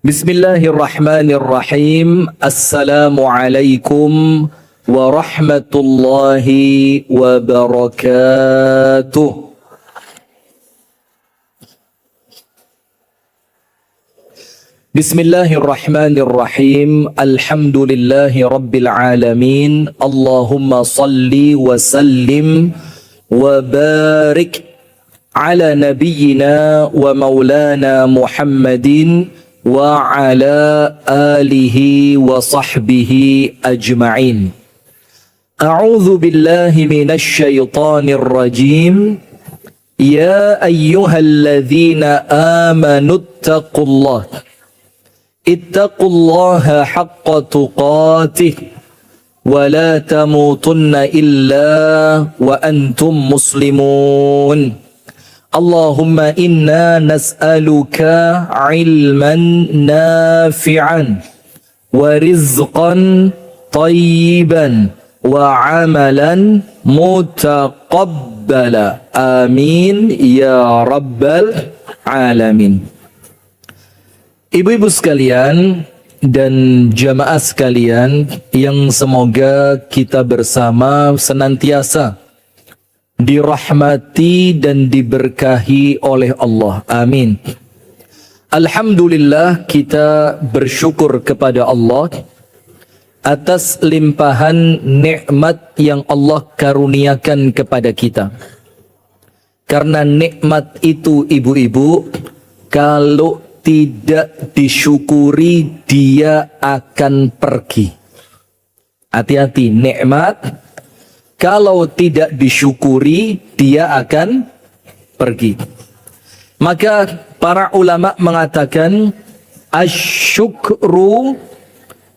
Bismillahirrahmanirrahim. Assalamualaikum warahmatullahi wabarakatuh. Bismillahirrahmanirrahim. Alhamdulillahi rabbil alamin. Allahumma salli wa sallim wa barik ala nabiyyina wa maulana Muhammadin wa ala alihi wa sahbihi ajma'in. A'udzu billahi minasy syaithanir rajim. Ya ayyuhalladzina amanu ittaqullaha haqqa tuqatih wa la tamutunna illa wa antum muslimun. Allahumma inna nas'aluka ilman nafi'an wa rizqan tayyiban wa amalan mutaqabbala. Amin ya rabbal alamin. Ibu-ibu sekalian dan jamaah sekalian yang semoga kita bersama senantiasa dirahmati dan diberkahi oleh Allah. Amin. Alhamdulillah, kita bersyukur kepada Allah atas limpahan nikmat yang Allah karuniakan kepada kita. Karena nikmat itu, ibu-ibu, kalau tidak disyukuri dia akan pergi. Hati-hati, nikmat kalau tidak disyukuri, dia akan pergi. Maka para ulama mengatakan, asyukru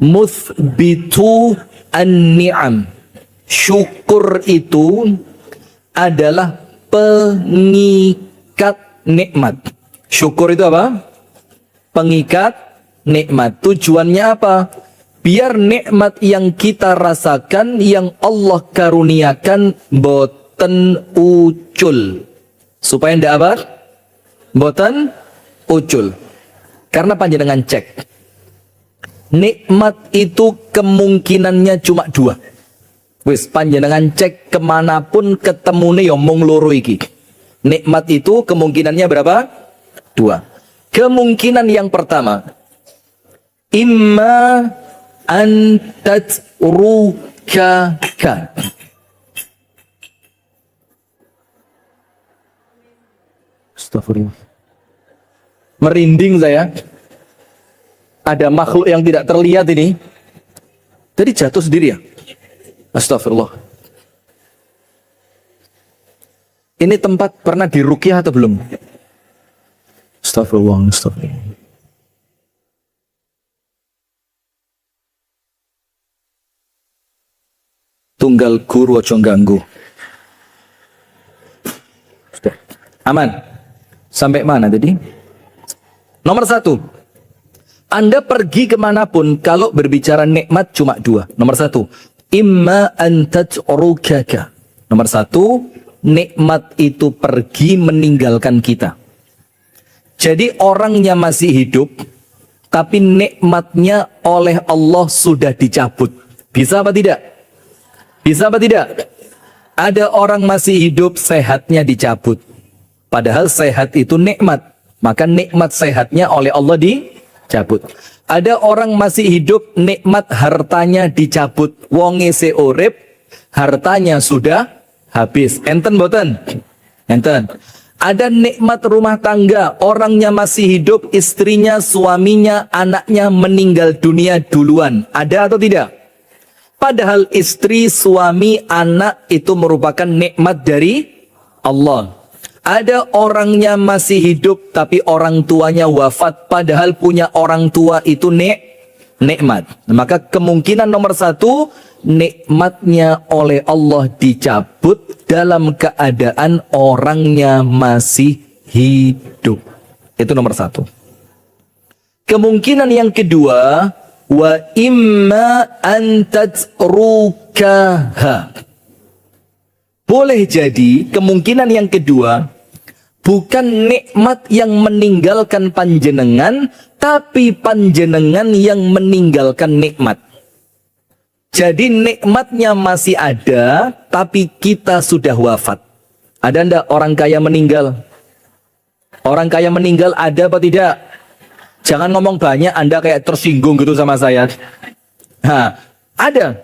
muthbitu an-ni'am. Syukur itu adalah pengikat nikmat. Syukur itu apa? Pengikat nikmat. Tujuannya apa? Biar nikmat yang kita rasakan, yang Allah karuniakan, boten ucul. Supaya ndak apa? Boten ucul. Karena panjenengan cek, nikmat itu kemungkinannya cuma dua. Wis panjenengan cek kemanapun ketemune ya mung loro iki. Nikmat itu kemungkinannya berapa? Dua. Kemungkinan yang pertama, imma antatrukaka. Astagfirullah. Merinding saya. Ada makhluk yang tidak terlihat ini. Jadi jatuh sendiri ya. Astagfirullah. Ini tempat pernah diruqyah atau belum? Astagfirullah, astagfirullah. Tunggal guru ojo ganggu. Sudah. Aman. Sampai mana tadi? Nomor satu. Anda pergi kemanapun, kalau berbicara nikmat cuma dua. Nomor satu, imma antatrukaka. Nomor satu, nikmat itu pergi meninggalkan kita. Jadi orangnya masih hidup, tapi nikmatnya oleh Allah sudah dicabut. Bisa apa tidak? Bisa apa tidak? Ada orang masih hidup, sehatnya dicabut. Padahal sehat itu nikmat. Maka nikmat sehatnya oleh Allah dicabut. Ada orang masih hidup, nikmat hartanya dicabut. Wonge seurip, hartanya sudah habis. Enten boten? Enten. Ada nikmat rumah tangga, orangnya masih hidup, istrinya, suaminya, anaknya meninggal dunia duluan. Ada atau tidak? Padahal istri, suami, anak itu merupakan nikmat dari Allah. Ada orangnya masih hidup tapi orang tuanya wafat, padahal punya orang tua itu nikmat. Maka kemungkinan nomor satu, nikmatnya oleh Allah dicabut dalam keadaan orangnya masih hidup. Itu nomor satu. Kemungkinan yang kedua, wa imma an tatrukaha. Boleh jadi kemungkinan yang kedua, bukan nikmat yang meninggalkan panjenengan, tapi panjenengan yang meninggalkan nikmat. Jadi nikmatnya masih ada, tapi kita sudah wafat. Ada ndak orang kaya meninggal? Orang kaya meninggal ada apa tidak? Jangan ngomong banyak, Anda kayak tersinggung gitu sama saya. Ada.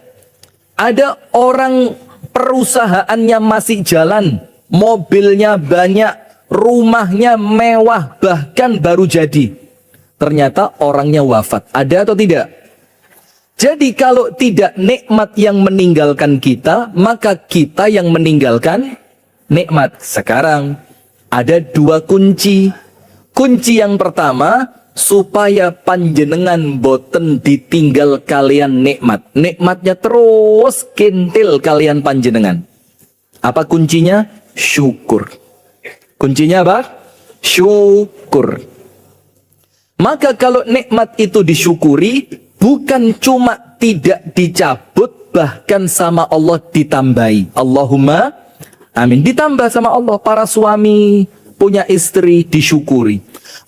Ada orang perusahaannya masih jalan, mobilnya banyak, rumahnya mewah, bahkan baru jadi. Ternyata orangnya wafat. Ada atau tidak? Jadi kalau tidak nikmat yang meninggalkan kita, maka kita yang meninggalkan nikmat. Sekarang ada dua kunci. Kunci yang pertama, supaya panjenengan boten ditinggal kalian nikmat. Nikmatnya terus kintil kalian panjenengan. Apa kuncinya? Syukur. Kuncinya apa? Syukur. Maka kalau nikmat itu disyukuri, bukan cuma tidak dicabut, bahkan sama Allah ditambahi. Allahumma amin. Ditambah sama Allah. Para suami punya istri disyukuri,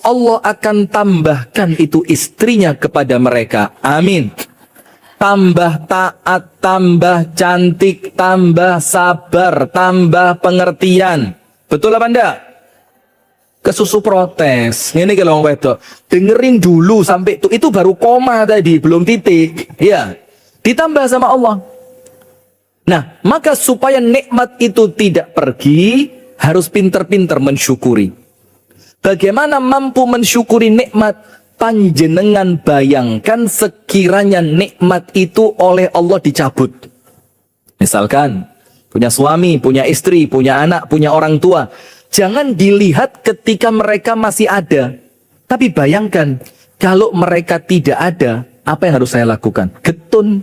Allah akan tambahkan itu istrinya kepada mereka. Amin. Tambah taat, tambah cantik, tambah sabar, tambah pengertian. Betul apa enggak? Kesusu protes. Ini kalau wedok, dengerin dulu sampai itu baru koma tadi, belum titik. Ya, ditambah sama Allah. Nah, maka supaya nikmat itu tidak pergi, harus pinter-pinter mensyukuri. Bagaimana mampu mensyukuri nikmat? Panjenengan bayangkan sekiranya nikmat itu oleh Allah dicabut. Misalkan, punya suami, punya istri, punya anak, punya orang tua. Jangan dilihat ketika mereka masih ada. Tapi bayangkan, kalau mereka tidak ada, apa yang harus saya lakukan? Getun.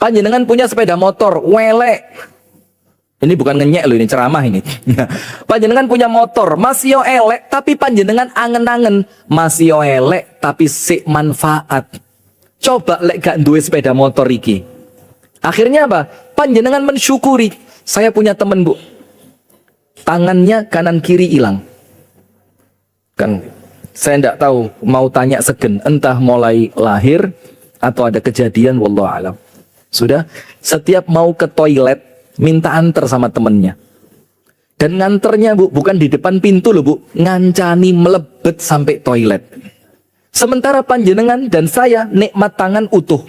Panjenengan punya sepeda motor, welek. Ini bukan ngenyek loh, ini ceramah ini. Panjenengan punya motor, masih yo elek, tapi panjenengan angen-angen. Masih yo elek, tapi sik manfaat. Coba lek gak duwe sepeda motor iki. Akhirnya apa? Panjenengan mensyukuri. Saya punya temen bu, tangannya kanan kiri hilang. Kan saya tidak tahu, mau tanya segen, entah mulai lahir atau ada kejadian, wallahu alam. Sudah, setiap mau ke toilet minta antar sama temennya. Dan nganternya bu, bukan di depan pintu loh bu, ngancani melebet sampai toilet. Sementara panjenengan dan saya nikmat tangan utuh.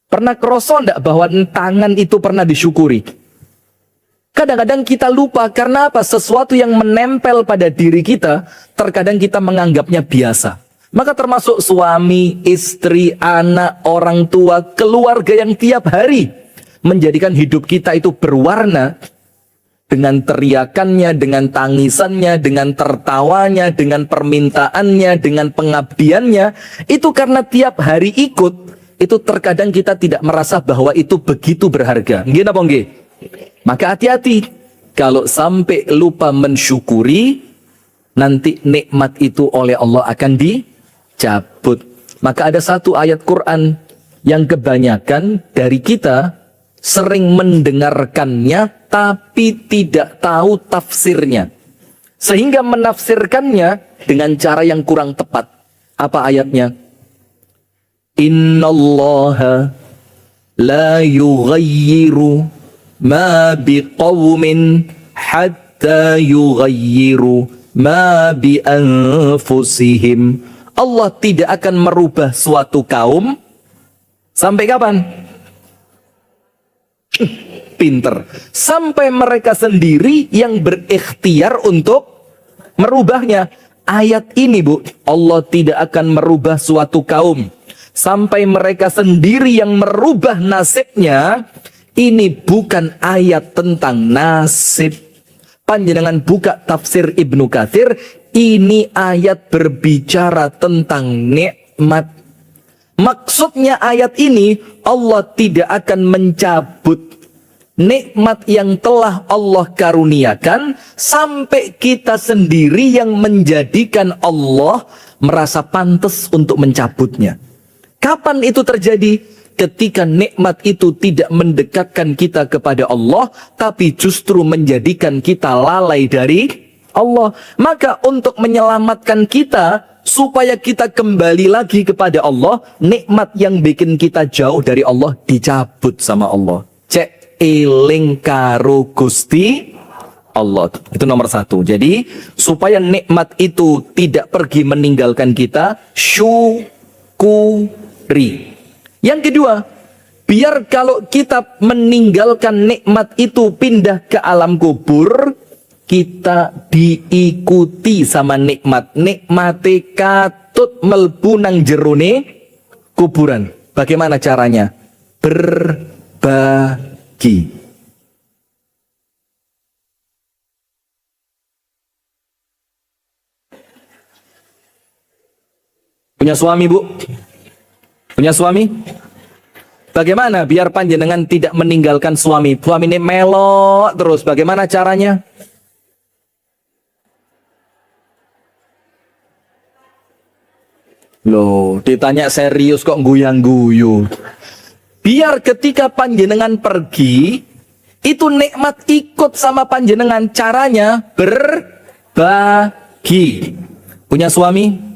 Pernah kroso ndak bahwa tangan itu pernah disyukuri? Kadang-kadang kita lupa karena apa? Sesuatu yang menempel pada diri kita, terkadang kita menganggapnya biasa. Maka termasuk suami, istri, anak, orang tua, keluarga yang tiap hari menjadikan hidup kita itu berwarna dengan teriakannya, dengan tangisannya, dengan tertawanya, dengan permintaannya, dengan pengabdiannya. Itu karena tiap hari ikut, itu terkadang kita tidak merasa bahwa itu begitu berharga. Nggih napa nggih? Maka hati-hati, kalau sampai lupa mensyukuri, nanti nikmat itu oleh Allah akan dicabut. Maka ada satu ayat Quran yang kebanyakan dari kita sering mendengarkannya, tapi tidak tahu tafsirnya. Sehingga menafsirkannya dengan cara yang kurang tepat. Apa ayatnya? Innallaha la yughayyiru ma biqawmin hatta yughayyiru ma bi anfusihim. Allah tidak akan merubah suatu kaum sampai kapan? Pinter. Sampai mereka sendiri yang berikhtiar untuk merubahnya. Ayat ini bu, Allah tidak akan merubah suatu kaum sampai mereka sendiri yang merubah nasibnya. Ini bukan ayat tentang nasib. Panjenengan buka tafsir Ibnu Katsir, ini ayat berbicara tentang nikmat. Maksudnya ayat ini, Allah tidak akan mencabut nikmat yang telah Allah karuniakan sampai kita sendiri yang menjadikan Allah merasa pantas untuk mencabutnya. Kapan itu terjadi? Ketika nikmat itu tidak mendekatkan kita kepada Allah, tapi justru menjadikan kita lalai dari Allah. Maka untuk menyelamatkan kita, supaya kita kembali lagi kepada Allah, nikmat yang bikin kita jauh dari Allah dicabut sama Allah. Cek eling karo Gusti Allah. Itu nomor satu. Jadi supaya nikmat itu tidak pergi meninggalkan kita, syukuri. Yang kedua, biar kalau kita meninggalkan nikmat itu pindah ke alam kubur, kita diikuti sama nikmat. Nikmate katut melbu nang jerone kuburan. Bagaimana caranya? Berbagi. Punya suami, Bu? Punya suami? Bagaimana biar panjenengan tidak meninggalkan suami? Suami ini melok terus. Bagaimana caranya? Loh, ditanya serius kok guyang-guyu. Biar ketika panjenengan pergi, itu nikmat ikut sama panjenengan. Caranya berbagi. Punya suami?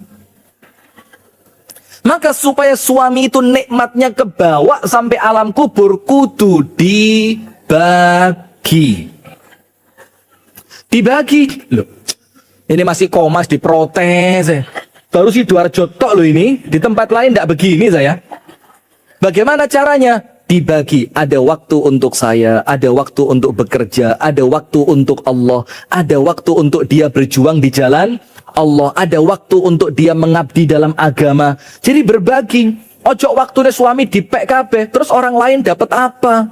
Maka supaya suami itu nikmatnya kebawa sampai alam kubur, kudu dibagi. Dibagi. Loh, ini masih komas diprotes. Baru Sidoarjo tok loh ini. Di tempat lain tidak begini saya. Bagaimana caranya? Dibagi. Ada waktu untuk saya, ada waktu untuk bekerja, ada waktu untuk Allah, ada waktu untuk dia berjuang di jalan Allah, ada waktu untuk dia mengabdi dalam agama. Jadi berbagi. Ojo waktunya suami dipek kabeh, terus orang lain dapat apa?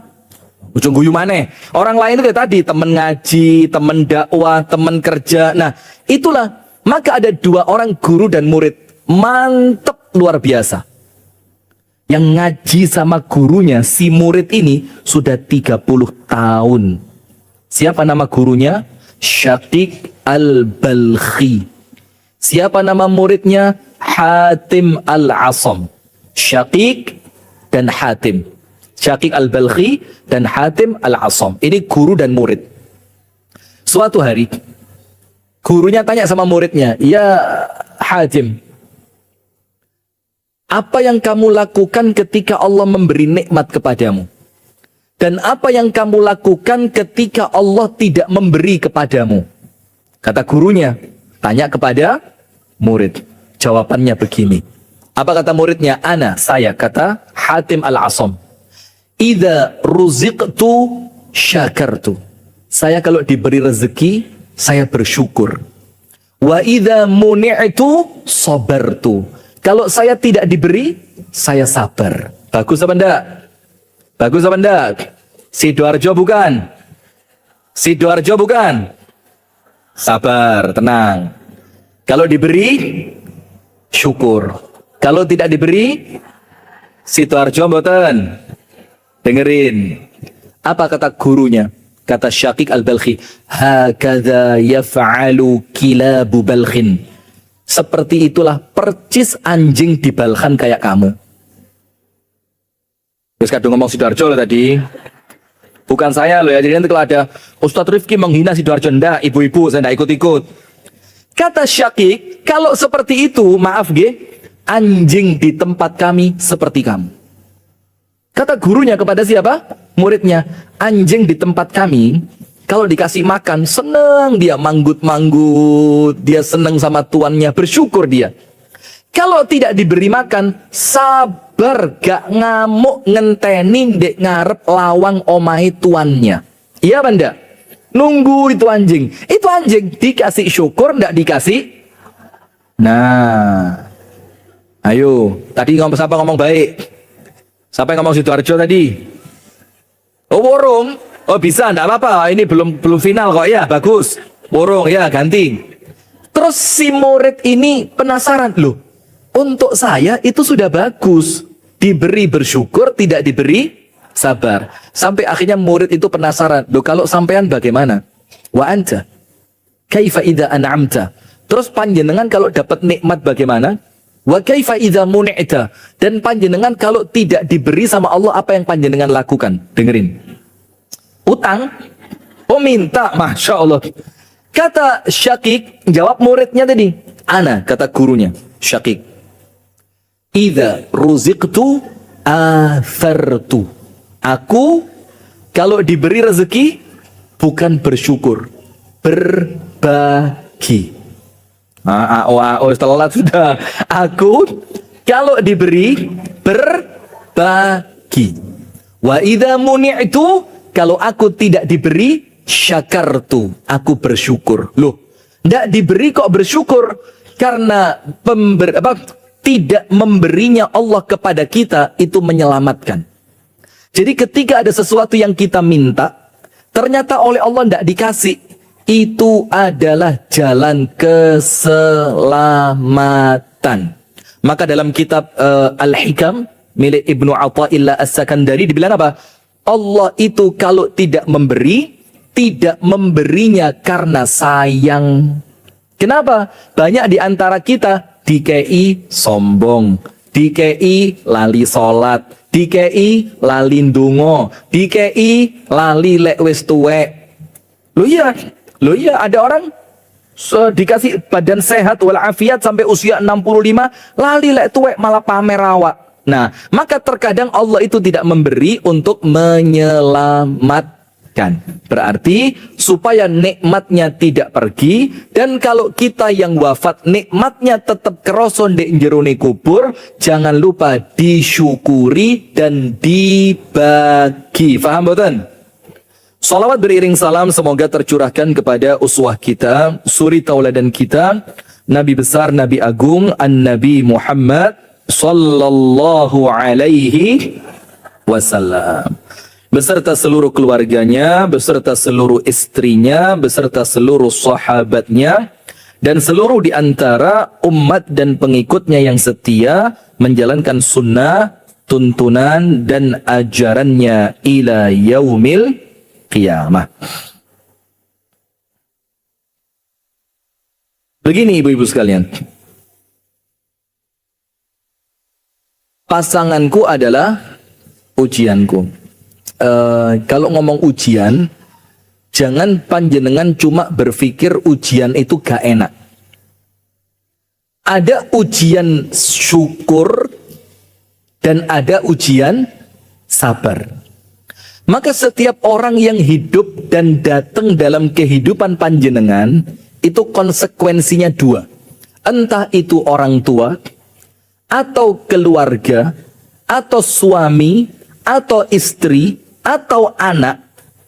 Ujung guyu maneh. Orang lain itu tadi teman ngaji, teman dakwah, teman kerja. Nah, itulah. Maka ada dua orang guru dan murid. Mantep luar biasa. Yang ngaji sama gurunya, si murid ini sudah 30 tahun. Siapa nama gurunya? Syaqiq al-Balkhi. Siapa nama muridnya? Hatim al-Asam. Syaqiq dan Hatim. Syaqiq al-Balkhi dan Hatim al-Asam. Ini guru dan murid. Suatu hari, gurunya tanya sama muridnya, "Ya Hatim, apa yang kamu lakukan ketika Allah memberi nikmat kepadamu? Dan apa yang kamu lakukan ketika Allah tidak memberi kepadamu?" Kata gurunya, tanya kepada murid. Jawabannya begini. Apa kata muridnya? Ana, saya. Kata Hatim al-Asam, idza ruziqtu syakartu. Saya kalau diberi rezeki, saya bersyukur. Wa idza muni'tu sabartu. Kalau saya tidak diberi, saya sabar. Bagus apa enggak? Bagus apa enggak? Sidoarjo bukan? Sidoarjo bukan? Sabar, tenang. Kalau diberi, syukur. Kalau tidak diberi, Sidoarjo mboten. Dengerin. Apa kata gurunya? Kata Syaqiq al-Balkhi, hakadha yaf'alu kilabu balkhin. Seperti itulah percis anjing di Balkhan kayak kamu. Terus kadang ngomong Sidoarjo loh tadi. Bukan saya loh ya. Jadi nanti kalau ada Ustadz Rifki menghina Sidoarjo, enggak, ibu-ibu saya enggak ikut-ikut. Kata Syaqiq, kalau seperti itu, maaf anjing di tempat kami seperti kamu. Kata gurunya kepada siapa? Muridnya, anjing di tempat kami kalau dikasih makan senang dia, manggut-manggut, dia senang sama tuannya, bersyukur dia. Kalau tidak diberi makan, sabar, gak ngamuk ngenteni dek ngarep lawang omahe tuannya. Iya benda? Nunggu itu anjing. Itu anjing dikasih syukur, ndak dikasih. Nah, ayo. Tadi siapa ngomong baik? Siapa yang ngomong Sidoarjo tadi? Oh, Worong. Oh, bisa, ndak apa-apa. Ini belum final kok ya. Bagus. Worong ya, ganti. Terus si murid ini penasaran loh. Untuk saya itu sudah bagus. Diberi bersyukur, tidak diberi sabar. Sampai akhirnya murid itu penasaran. Loh, kalau sampean bagaimana? Wa anta kaifa idza an'amta? Terus panjenengan kalau dapat nikmat bagaimana? Wa kaifa idza muni'ta? Dan panjenengan kalau tidak diberi sama Allah, apa yang panjenengan lakukan? Dengerin. Utang? Oh, minta. Masya Allah. Kata Syakik, jawab muridnya tadi. Ana, kata gurunya, Syakik. Idza ruziqtu athartu. Aku kalau diberi rezeki bukan bersyukur, berbagi. Telat sudah. Aku kalau diberi berbagi. Wa idza muni'tu, kalau aku tidak diberi syakartu, aku bersyukur. Loh, tidak diberi kok bersyukur? Karena tidak memberinya Allah kepada kita itu menyelamatkan. Jadi ketika ada sesuatu yang kita minta, ternyata oleh Allah tidak dikasih, itu adalah jalan keselamatan. Maka dalam kitab Al-Hikam milik Ibnu Athaillah As-Sakandari dibilang apa? Allah itu kalau tidak memberi, tidak memberinya karena sayang. Kenapa? Banyak di antara kita DKI sombong, DKI lali salat, DKI lali ndonga, DKI lali lek wis tuwek. Loh iya ada orang dikasih badan sehat walafiat sampai usia 65, lali lek tuwek malah pamer awak. Nah, maka terkadang Allah itu tidak memberi untuk menyelamatkan. Berarti supaya nikmatnya tidak pergi, dan kalau kita yang wafat nikmatnya tetap keroson di jerone kubur, jangan lupa disyukuri dan dibagi. Faham boten? Salawat beriring salam semoga tercurahkan kepada uswah kita, suri tauladan kita, Nabi besar, Nabi agung, An-Nabi Muhammad sallallahu alaihi wasallam, beserta seluruh keluarganya, beserta seluruh istrinya, beserta seluruh sahabatnya, dan seluruh di antara umat dan pengikutnya yang setia menjalankan sunnah, tuntunan, dan ajarannya ila yaumil qiyamah. Begini ibu-ibu sekalian, pasanganku adalah ujianku. Kalau ngomong ujian, jangan panjenengan cuma berpikir ujian itu gak enak. Ada ujian syukur dan ada ujian sabar. Maka setiap orang yang hidup dan datang dalam kehidupan panjenengan itu konsekuensinya dua. Entah itu orang tua, atau keluarga, atau suami, atau istri, atau anak,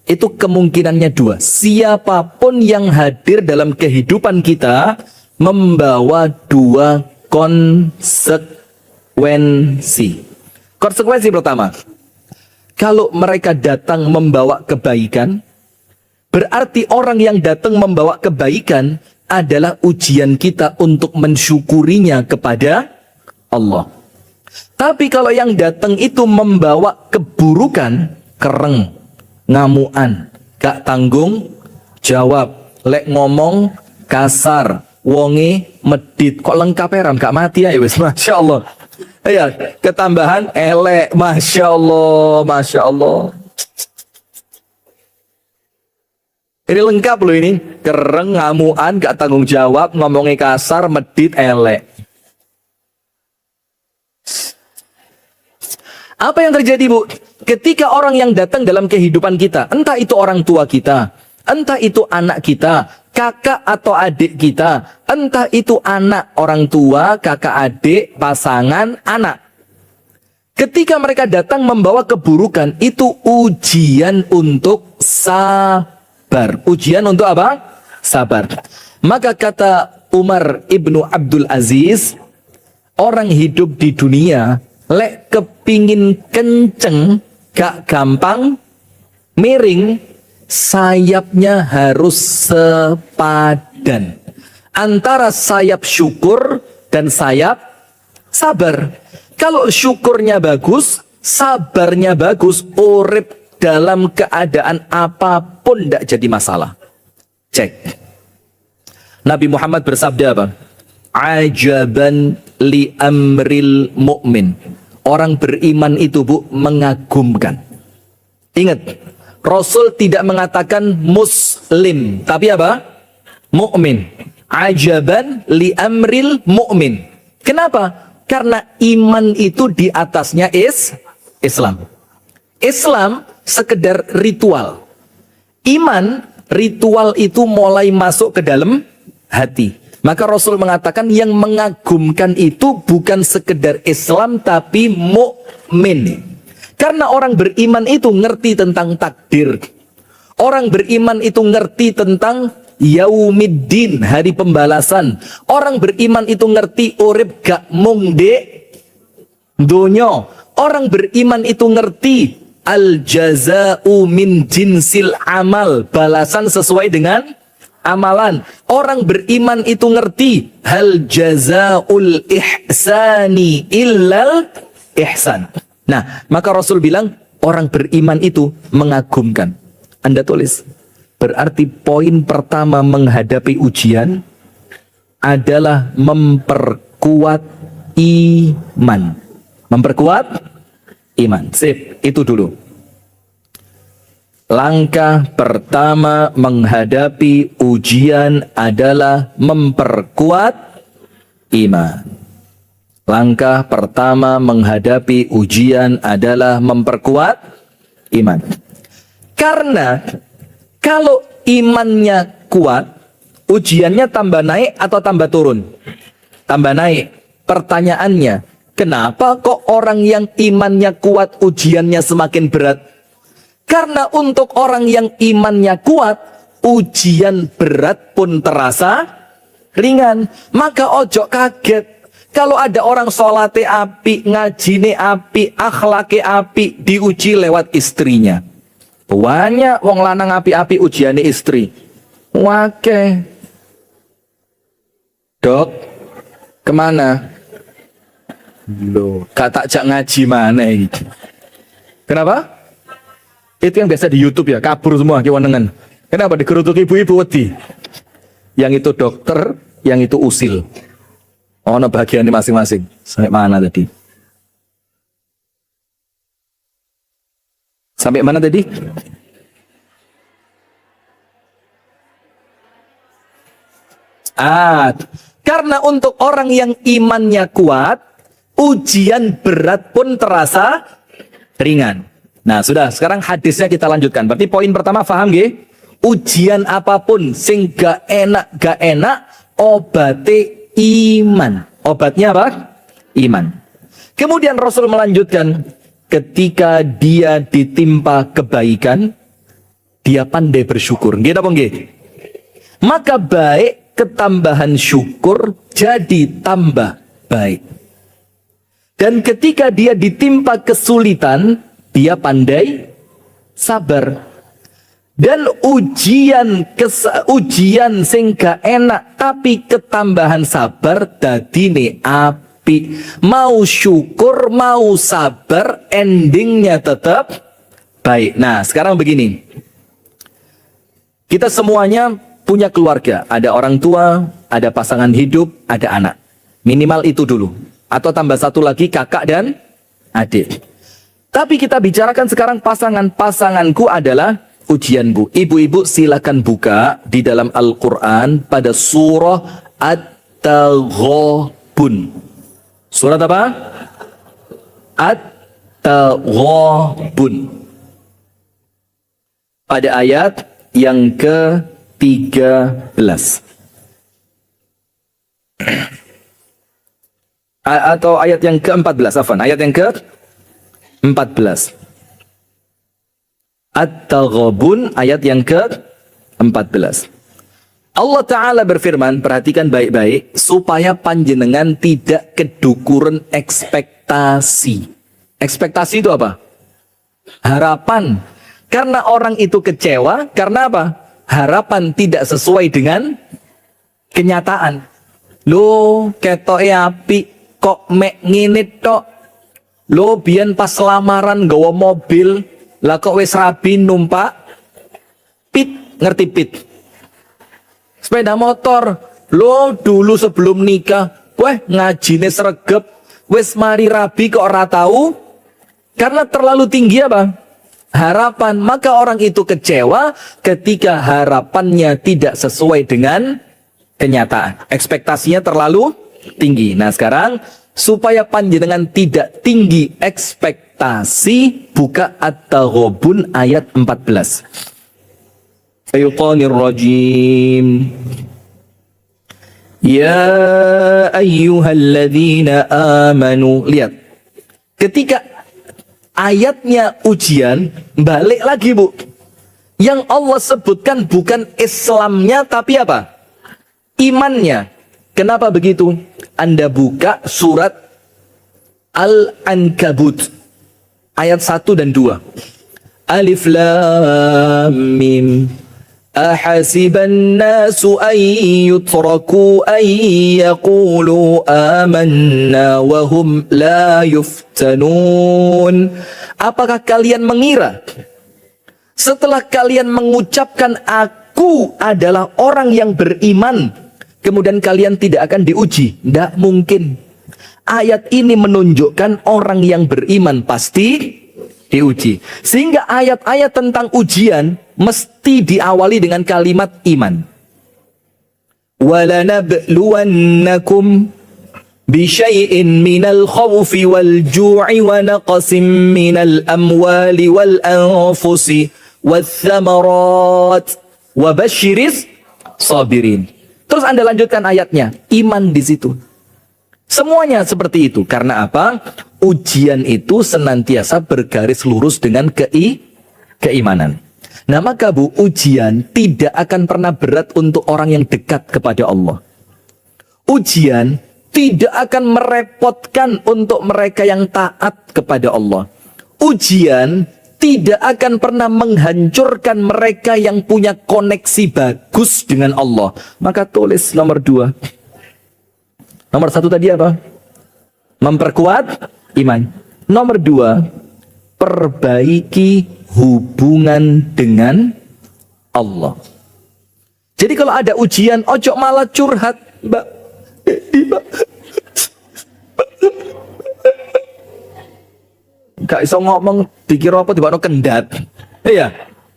itu kemungkinannya dua. Siapapun yang hadir dalam kehidupan kita membawa dua konsekuensi. Konsekuensi pertama, kalau mereka datang membawa kebaikan, berarti orang yang datang membawa kebaikan adalah ujian kita untuk mensyukurinya kepada Allah. Tapi kalau yang datang itu membawa keburukan, kereng, ngamuan, gak tanggung jawab, lek ngomong kasar, wonge medit, kok lengkap heran, gak mati ya wis, masya Allah. Ya, ketambahan elek, masya Allah, masya Allah. Ini lengkap loh ini, kereng, ngamuan, gak tanggung jawab, ngomongnya kasar, medit, elek. Apa yang terjadi, Bu? Ketika orang yang datang dalam kehidupan kita, entah itu orang tua kita, entah itu anak kita, kakak atau adik kita, entah itu anak orang tua, kakak adik, pasangan, anak. Ketika mereka datang membawa keburukan, itu ujian untuk sabar. Ujian untuk apa? Sabar. Maka kata Umar ibnu Abdul Aziz, orang hidup di dunia, lek kepingin kenceng, gak gampang, miring, sayapnya harus sepadan. Antara sayap syukur dan sayap sabar. Kalau syukurnya bagus, sabarnya bagus, urip dalam keadaan apapun tidak jadi masalah. Cek. Nabi Muhammad bersabda apa? Ajaban li amril mu'min. Orang beriman itu, Bu, mengagumkan. Ingat, Rasul tidak mengatakan muslim, tapi apa? mu'min. Ajaban li amril mu'min. Kenapa? Karena iman itu di atasnya Islam. Islam sekedar ritual. Iman, ritual itu mulai masuk ke dalam hati. Maka Rasul mengatakan yang mengagumkan itu bukan sekedar Islam tapi mukmin. Karena orang beriman itu ngerti tentang takdir. Orang beriman itu ngerti tentang yaumiddin, hari pembalasan. Orang beriman itu ngerti urip gak mung de donya. Orang beriman itu ngerti al jaza'u min jinsil amal, balasan sesuai dengan amalan. Orang beriman itu ngerti hal jazaul ihsani illal ihsan. Nah, maka Rasul bilang orang beriman itu mengagumkan. Anda tulis. Berarti poin pertama menghadapi ujian adalah memperkuat iman. Memperkuat iman. Sip, itu dulu. Langkah pertama menghadapi ujian adalah memperkuat iman. Langkah pertama menghadapi ujian adalah memperkuat iman. Karena kalau imannya kuat, ujiannya tambah naik atau tambah turun? Tambah naik. Pertanyaannya, kenapa kok orang yang imannya kuat ujiannya semakin berat? Karena untuk orang yang imannya kuat, ujian berat pun terasa ringan. Maka ojo kaget kalau ada orang sholate api, ngajine api, akhlake api, diuji lewat istrinya. Banyak wong lanang api-api ujiane istri. Wake. Dok, kemana? Loh, kata jak ngaji mana ini? Kenapa? Itu yang biasa di YouTube ya, kabur semua kewenangan. Kenapa digerutuk ibu-ibu wedi? Yang itu dokter, yang itu usil. Oh, no bagian di masing-masing. Sampai mana tadi? Sampai mana tadi? Karena untuk orang yang imannya kuat, ujian berat pun terasa ringan. Nah, sudah, sekarang hadisnya kita lanjutkan. Berarti poin pertama paham nggih? Ujian apapun sing gak enak, obate iman. Obatnya apa? Iman. Kemudian Rasul melanjutkan, ketika dia ditimpa kebaikan, dia pandai bersyukur. Nggih apa nggih? Maka baik ketambahan syukur jadi tambah baik. Dan ketika dia ditimpa kesulitan, dia pandai sabar. Dan ujian sing gak enak tapi ketambahan sabar dadine api. Mau syukur, mau sabar, endingnya tetap baik. Nah, sekarang begini. Kita semuanya punya keluarga, ada orang tua, ada pasangan hidup, ada anak. Minimal itu dulu. Atau tambah satu lagi kakak dan adik. Tapi kita bicarakan sekarang pasanganku adalah ujianku. Ibu-ibu silakan buka di dalam Al-Quran pada surah At-Taghabun. Surat apa? At-Taghabun. Pada ayat yang ke-13. Atau ayat yang ke-14, afwan. Ayat yang ke-14. At-Taghabun ayat yang ke-14. Allah Ta'ala berfirman, perhatikan baik-baik, supaya panjenengan tidak kedukuran ekspektasi. Ekspektasi itu apa? Harapan. Karena orang itu kecewa, karena apa? Harapan tidak sesuai dengan kenyataan. Lo ketoke api, kok mek ngene tok. Lo biyen pas lamaran gawa mobil, lah kok wis rabi numpak pit, ngerti pit? Sepeda motor. Lo dulu sebelum nikah, weh ngajine sregep, wis mari rabi kok ora tahu? Karena terlalu tinggi apa? harapan, maka orang itu kecewa ketika harapannya tidak sesuai dengan kenyataan. Ekspektasinya terlalu tinggi. Nah sekarang, supaya panjenengan tidak tinggi ekspektasi, buka At-Taghabun ayat 14. Syaitanir rajim. Ya ayyuhalladzina amanu. Lihat, ketika ayatnya ujian, balik lagi bu. Yang Allah sebutkan bukan Islamnya, tapi apa? Imannya. Kenapa begitu? Anda buka surat Al-Ankabut ayat 1 dan 2. Alif Lam Mim. Ahasiban nasu an yutraku an yaqulu amanna wa hum la yuftanun. Apakah kalian mengira setelah kalian mengucapkan aku adalah orang yang beriman, kemudian kalian tidak akan diuji? Tidak mungkin. Ayat ini menunjukkan orang yang beriman pasti diuji. Sehingga ayat-ayat tentang ujian mesti diawali dengan kalimat iman. وَلَنَبْلُوَنَّكُمْ بِشَيْءٍ مِّنَ الْخَوْفِ وَالْجُوعِ وَنَقْصٍ مِّنَ الْأَمْوَالِ وَالْأَنفُسِ وَالثَّمَرَاتِ وَبَشِّرِ الصَّابِرِينَ. Terus Anda lanjutkan ayatnya, iman di situ. Semuanya seperti itu. Karena apa? Ujian itu senantiasa bergaris lurus dengan keimanan. Nah maka bu, ujian tidak akan pernah berat untuk orang yang dekat kepada Allah. Ujian tidak akan merepotkan untuk mereka yang taat kepada Allah. Ujian tidak akan pernah menghancurkan mereka yang punya koneksi bagus dengan Allah. Maka tulis nomor 2. Nomor 1 tadi apa? Memperkuat iman. Nomor 2, perbaiki hubungan dengan Allah. Jadi kalau ada ujian, ojo malah curhat, Mbak. Gak iso ngomong, dikira apa tiba-tiba kendat. Iya.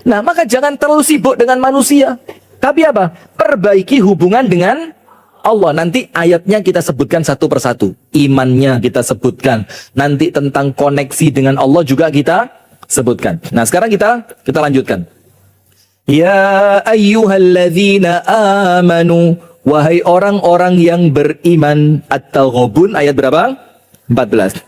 Nah, maka jangan terlalu sibuk dengan manusia. Tapi apa? Perbaiki hubungan dengan Allah. Nanti ayatnya kita sebutkan satu persatu. Imannya kita sebutkan. Nanti tentang koneksi dengan Allah juga kita sebutkan. Nah sekarang kita lanjutkan. Ya ayyuhalladzina amanu. Wahai orang-orang yang beriman. At-Taghabun ayat berapa? 14.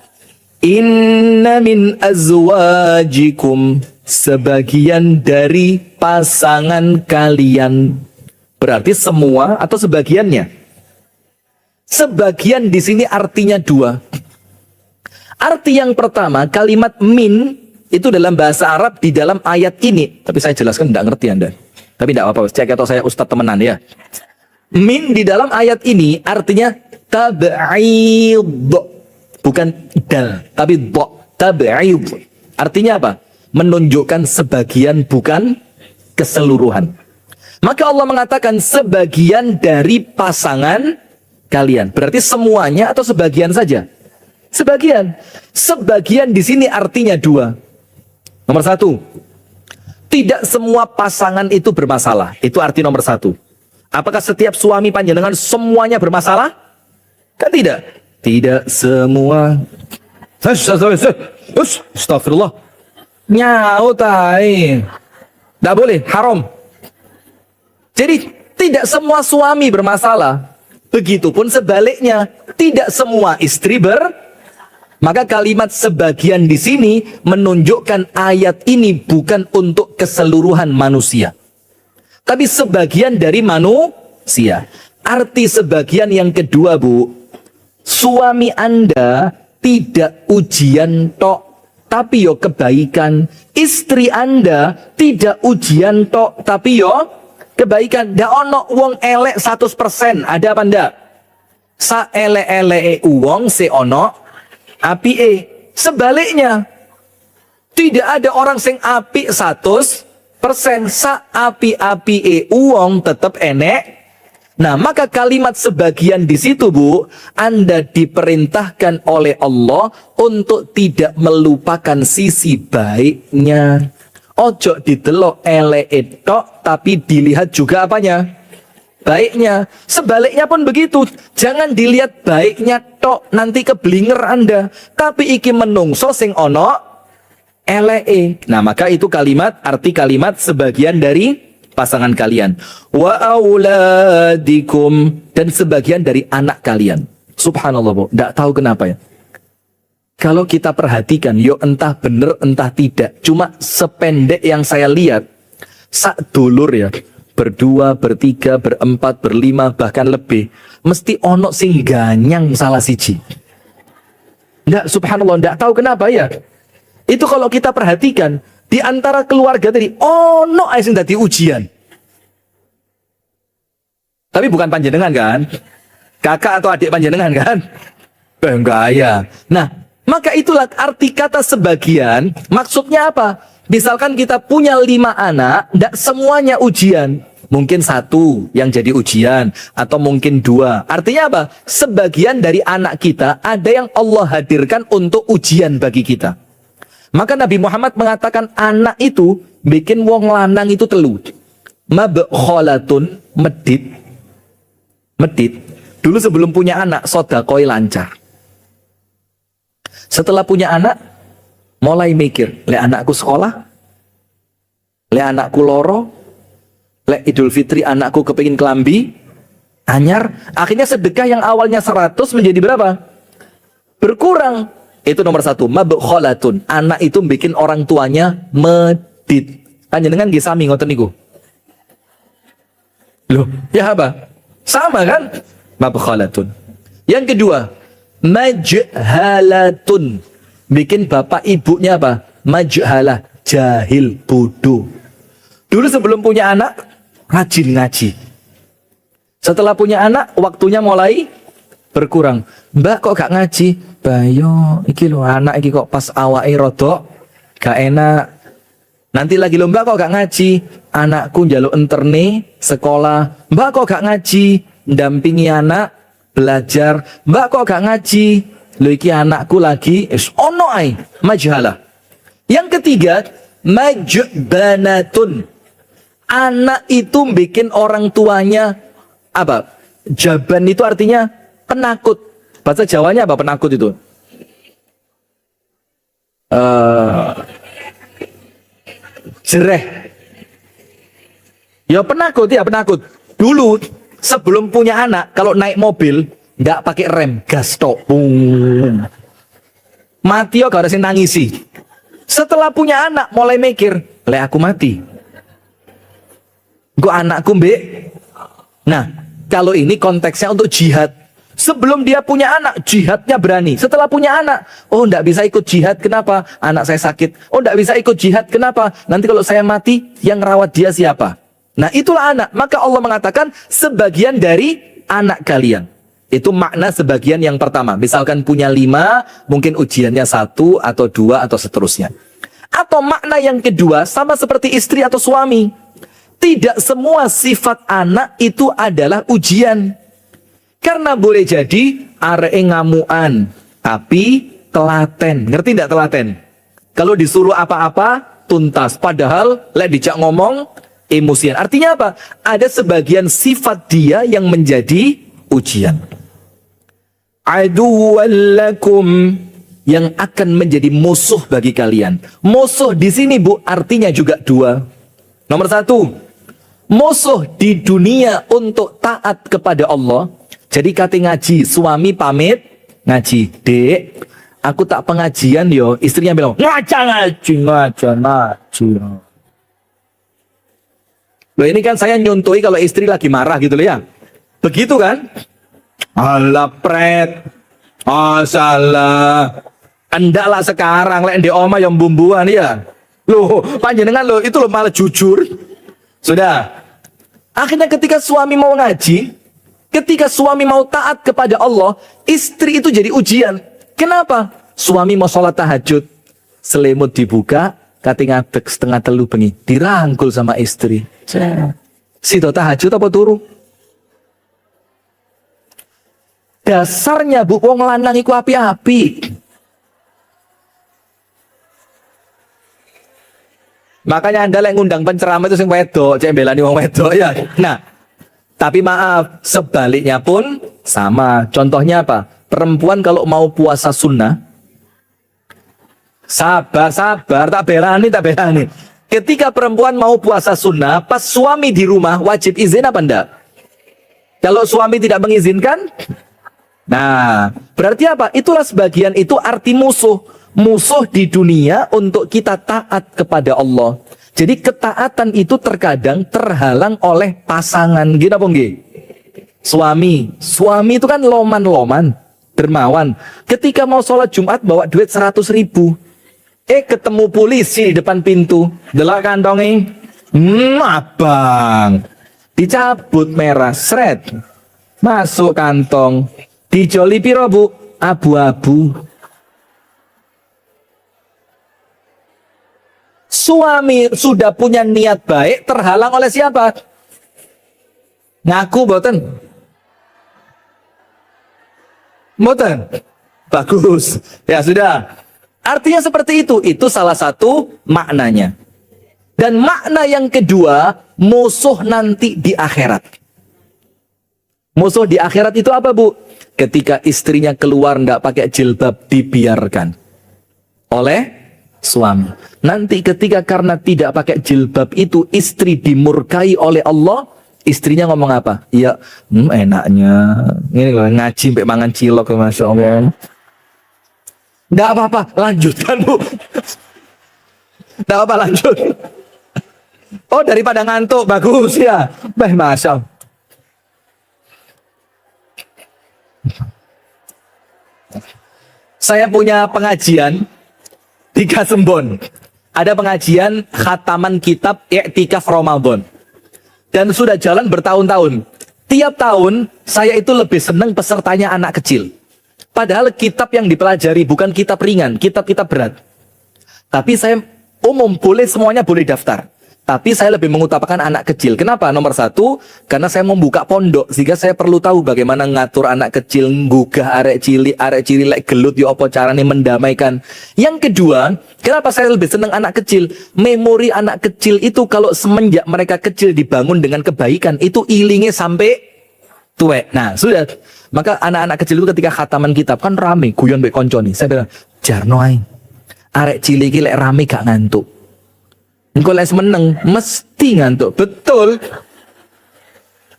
Inna min azwajikum. Sebagian dari pasangan kalian. Berarti semua atau sebagiannya? Sebagian di sini artinya 2. Arti yang pertama, kalimat min itu dalam bahasa Arab di dalam ayat ini. Tapi saya jelaskan tidak ngerti Anda. Tapi tidak apa-apa, cek atau saya ustadz temenan ya. Min di dalam ayat ini artinya tab'id. Bukan dal, tapi do. Tab'id. Artinya apa? Menunjukkan sebagian, bukan keseluruhan. Maka Allah mengatakan sebagian dari pasangan kalian. Berarti semuanya atau sebagian saja? Sebagian. Sebagian di sini artinya 2. Nomor 1. Tidak semua pasangan itu bermasalah. Itu arti nomor 1. Apakah setiap suami panjenengan semuanya bermasalah? Kan tidak. Tidak semua. Astagfirullah. Nyaut ay. Tidak boleh, haram. Jadi tidak semua suami bermasalah. Begitupun sebaliknya, tidak semua istri Maka kalimat sebagian di sini menunjukkan ayat ini bukan untuk keseluruhan manusia, tapi sebagian dari manusia. Arti sebagian yang kedua bu, suami Anda tidak ujian tok, tapi yo kebaikan. Istri Anda tidak ujian tok, tapi yo kebaikan. Ndak ono wong elek 100%. Ada apa ndak? Sa ele-ele wong se ono apike. Sebaliknya, tidak ada orang sing apik 100%. Sa api-apike wong tetap enek. Nah, maka kalimat sebagian di situ, Bu, Anda diperintahkan oleh Allah untuk tidak melupakan sisi baiknya. Ojo didelok eleke tok, tapi dilihat juga apanya? Baiknya. Sebaliknya pun begitu. Jangan dilihat baiknya tok, nanti keblinger Anda. Tapi iki menungso sing ono eleke. Nah, maka itu kalimat, arti kalimat sebagian dari pasangan kalian. Wa auladikum, dan sebagian dari anak kalian. Subhanallah, Bu. Nggak tahu kenapa ya. Kalau kita perhatikan, yo entah bener entah tidak. Cuma sependek yang saya lihat, sak dulur ya, berdua, bertiga, berempat, berlima, bahkan lebih, mesti ono sing ganyang salah siji. Nggak, subhanallah, nggak tahu kenapa ya. Itu kalau kita perhatikan, di antara keluarga tadi, ono ae sing dadi ujian. Tapi bukan panjenengan kan? Kakak atau adik panjenengan kan? Enggak ya. Nah, maka itulah arti kata sebagian, maksudnya apa? Misalkan kita punya 5 anak, tidak semuanya ujian. Mungkin 1 yang jadi ujian, atau mungkin 2. Artinya apa? Sebagian dari anak kita, ada yang Allah hadirkan untuk ujian bagi kita. Maka Nabi Muhammad mengatakan anak itu, bikin wong lanang itu telu. Mabkholatun, medit. Medit. Dulu sebelum punya anak, sodakoi lancar. Setelah punya anak, mulai mikir, le anakku sekolah, le anakku loro, le Idul Fitri anakku kepingin kelambi, anyar, akhirnya sedekah yang awalnya 100 menjadi berapa? Berkurang. Itu nomor 1, mabkholatun. Anak itu bikin orang tuanya medit. Panjenengan nggih sami ngoten niku. Loh, ya apa? Sama kan? Mabkholatun. Yang kedua, majhalatun. Bikin bapak ibunya apa? Majhalah, jahil, bodoh. Dulu sebelum punya anak, rajin ngaji. Setelah punya anak, waktunya mulai berkurang. Mbak kok gak ngaji? Bayo, iki lo anak iki kok pas awake rodok gak enak. Nanti lagi lo, Mbak kok gak ngaji? Anakku njaluk enterne sekolah. Mbak kok gak ngaji? Ndampingi anak belajar. Mbak kok gak ngaji? Lho iki anakku lagi ono ae, majhalah. Yang ketiga, majbanatun. Anak itu bikin orang tuanya apa? Jaban itu artinya penakut. Bahasa Jawanya apa penakut itu? Jereh. Ya penakut ya, penakut. Dulu sebelum punya anak, kalau naik mobil nggak pakai rem, gas tok. Mati yo gak ada sing nangisi. Setelah punya anak mulai mikir, le aku mati. Gua anakku mbek. Nah, kalau ini konteksnya untuk jihad. Sebelum dia punya anak, jihadnya berani. Setelah punya anak, oh nggak bisa ikut jihad, kenapa? Anak saya sakit. Oh nggak bisa ikut jihad, kenapa? Nanti kalau saya mati, yang rawat dia siapa? Nah itulah anak. Maka Allah mengatakan sebagian dari anak kalian. Itu makna sebagian yang pertama. Misalkan punya 5, mungkin ujiannya 1 atau 2 atau seterusnya. Atau makna yang kedua, sama seperti istri atau suami. Tidak semua sifat anak itu adalah ujian. Karena boleh jadi areke ngamuan, tapi telaten. Ngerti tidak telaten? Kalau disuruh apa-apa, tuntas. Padahal, lek dijak ngomong, emosian. Artinya apa? Ada sebagian sifat dia yang menjadi ujian. Aduwallakum, yang akan menjadi musuh bagi kalian. Musuh di sini, Bu, artinya juga 2. Nomor 1, musuh di dunia untuk taat kepada Allah. Jadi kate ngaji, suami pamit ngaji, dek, aku tak pengajian yo. Istrinya bilang, ngaji. Loh ini kan saya nyuntui kalau istri lagi marah gitu loh ya. Begitu kan? Alah pret, salah. Endaklah sekarang lek ndek oma yang bumbuan ya. Loh, panjenengan loh itu loh malah jujur. Sudah. Akhirnya ketika suami mau ngaji, ketika suami mau taat kepada Allah, istri itu jadi ujian. Kenapa? Suami mau sholat tahajud, selimut dibuka, kate ngadeg 2:30 bengi, dirangkul sama istri. Sido tahajud apa turu? Dasarnya Bu, wong lanang iku api-api. Makanya Anda lek ngundang penceramah itu sing wedok, cek belani wong wedok ya. Nah, tapi maaf, sebaliknya pun sama. Contohnya apa? Perempuan kalau mau puasa sunnah, sabar, tak belani. Ketika perempuan mau puasa sunnah, pas suami di rumah, wajib izin apa enggak? Kalau suami tidak mengizinkan, nah, berarti apa? Itulah sebagian itu arti musuh. Musuh di dunia untuk kita taat kepada Allah. Jadi ketaatan itu terkadang terhalang oleh pasangan. Gini apa nggih? Suami itu kan loman, dermawan. Ketika mau sholat Jumat bawa duit 100.000. Ketemu polisi di depan pintu. Delok kantongi. Abang. Dicabut merah, sret. Masuk kantong. Dijoli piro, Bu? Abu-abu. Suami sudah punya niat baik, terhalang oleh siapa? Ngaku boten. Boten. Bagus. Ya sudah. Artinya seperti itu. Itu salah satu maknanya. Dan makna yang kedua, musuh nanti di akhirat. Musuh di akhirat itu apa, Bu? Ketika istrinya keluar tidak pakai jilbab, dibiarkan oleh suami. Nanti ketika karena tidak pakai jilbab itu istri dimurkai oleh Allah, istrinya ngomong apa? Ya, enaknya. Ini loh, ngaji sampai mangan cilok, Masya Allah. Tidak apa-apa, lanjutkan, Bu. Tidak apa-apa, lanjut. Oh, daripada ngantuk, bagus ya. Masya Allah. Saya punya pengajian di Kasembon. Ada pengajian khataman kitab I'tikaf Ramadan. Dan sudah jalan bertahun-tahun. Tiap tahun saya itu lebih senang pesertanya anak kecil. Padahal kitab yang dipelajari bukan kitab ringan, kitab-kitab berat. Tapi saya umum, semuanya boleh daftar. Tapi saya lebih mengutamakan anak kecil. Kenapa? Nomor satu, karena saya membuka pondok. Sehingga saya perlu tahu bagaimana ngatur anak kecil, nggugah arek cili lek gelut, ya apa caranya mendamaikan. Yang kedua, kenapa saya lebih senang anak kecil? Memori anak kecil itu kalau semenjak mereka kecil dibangun dengan kebaikan, itu ilingnya sampai tuwek. Nah, sudah. Maka anak-anak kecil itu ketika khataman kitab kan rame, guyon mbek konco nih. Saya bilang, jarno ae. Arek cilik iki lek rame gak ngantuk. Engkau les meneng, mesti ngantuk. Betul.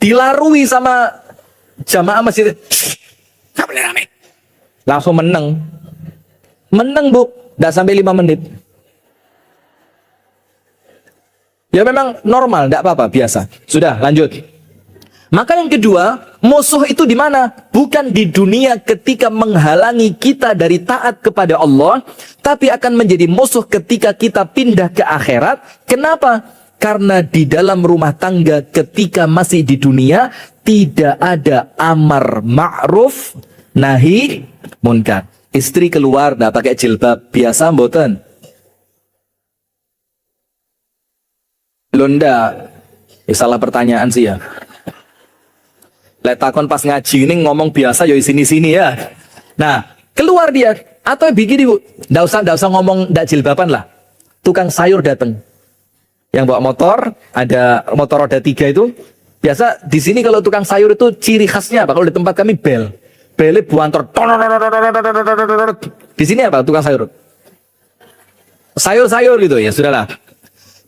Dilarui sama jamaah masjid. Gak boleh rame. Langsung meneng. Meneng, Bu. Tidak sampai 5 menit. Ya memang normal, tidak apa-apa, biasa. Sudah, lanjut. Maka yang kedua, musuh itu di mana? Bukan di dunia ketika menghalangi kita dari taat kepada Allah, tapi akan menjadi musuh ketika kita pindah ke akhirat. Kenapa? Karena di dalam rumah tangga ketika masih di dunia tidak ada amar ma'ruf nahi munkar. Istri keluar tidak pakai jilbab, biasa mboten? Londa. Salah pertanyaan sih ya. Letakon pas ngaji ini ngomong biasa ya sini-sini ya. Nah, keluar dia atau begini, Bu. Nggak usah ngomong nggak jilbaban lah. Tukang sayur datang. Yang bawa motor, ada motor roda 3 itu. Biasa di sini kalau tukang sayur itu ciri khasnya apa? Kalau di tempat kami bel. Belnya buantor. Di sini apa tukang sayur? Sayur-sayur gitu ya, sudahlah.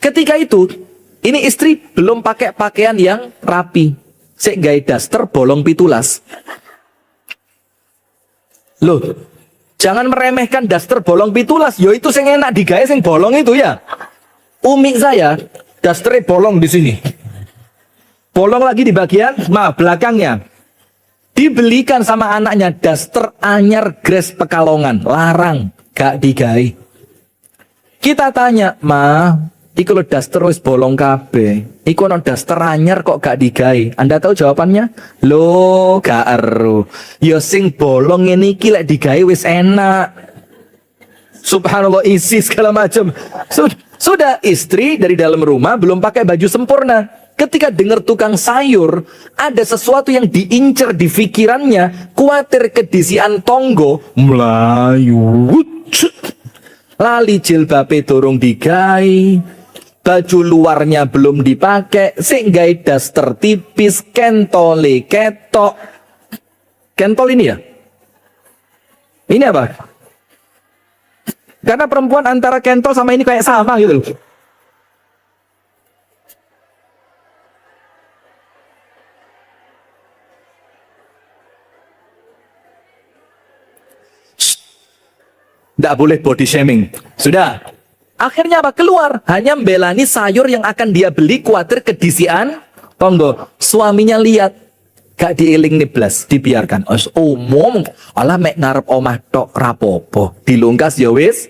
Ketika itu, ini istri belum pakai pakaian yang rapi. Sek gawe daster bolong pitulas. Loh, jangan meremehkan daster bolong pitulas. Yo itu sing enak digawe sing bolong itu ya. Umi saya dasternya bolong di sini. Bolong lagi di bagian belakangnya. Dibelikan sama anaknya daster anyar Gres Pekalongan, larang, gak digawe. Kita tanya, "Ma, iku lo daster wis bolong kabeh. Iku ono daster anyar kok gak digawe." Anda tahu jawabannya? Lo gak eru. Ya sing bolong ini iki lek digawe wis enak. Subhanallah, isi segala macam. Sudah istri dari dalam rumah belum pakai baju sempurna. Ketika dengar tukang sayur, ada sesuatu yang diincer di pikirannya, kuatir kedisian tonggo, melayu. Lali jilbabe dorong digawe. baju luarnya belum dipakai, sehingga daster tipis, kentole ketok. Kentol ini ya? Ini apa? Karena perempuan antara kentol sama ini kayak sama gitu loh. Tidak boleh body shaming. Sudah. Akhirnya apa? Keluar. Hanya membelani sayur yang akan dia beli, kuatir kedisian. Tonggo. Suaminya lihat. Gak diiling nih blas. Dibiarkan. Umum. Allah mek ngarep omah tok rapopo. Dilungkas ya wis.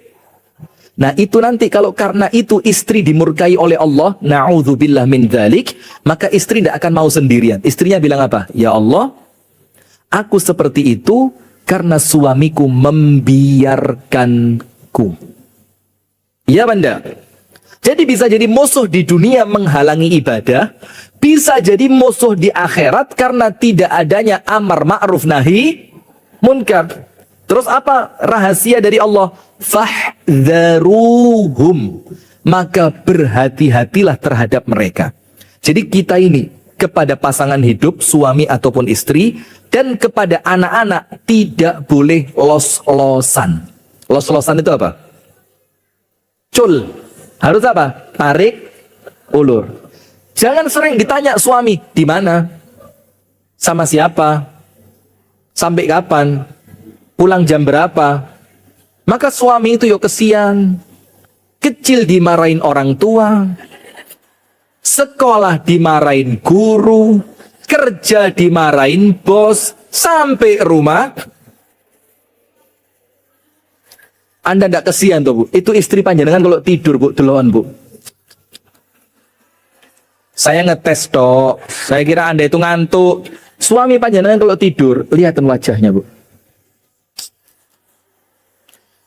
Nah itu nanti kalau karena itu istri dimurkai oleh Allah. Na'udzubillah min dzalik. Maka istri tidak akan mau sendirian. Istrinya bilang apa? Ya Allah. Aku seperti itu. Karena suamiku membiarkanku. Iya benda. Jadi bisa jadi musuh di dunia menghalangi ibadah. Bisa jadi musuh di akhirat karena tidak adanya amar ma'ruf nahi munkar. Terus apa rahasia dari Allah? Fahdharuhum. Maka berhati-hatilah terhadap mereka. Jadi kita ini kepada pasangan hidup, suami ataupun istri, dan kepada anak-anak tidak boleh los-losan. Los-losan itu apa? Cul. Harus apa? Tarik ulur. Jangan sering ditanya suami, di mana? Sama siapa? Sampai kapan? Pulang jam berapa? Maka suami itu yuk kesian. Kecil dimarahin orang tua. Sekolah dimarahin guru, kerja dimarahin bos, sampai rumah Anda tidak kesian tuh Bu. Itu istri panjenengan kalau tidur Bu, deloan Bu. Saya ngetes tok. Saya kira Anda itu ngantuk. Suami panjenengan kalau tidur, lihatin wajahnya Bu.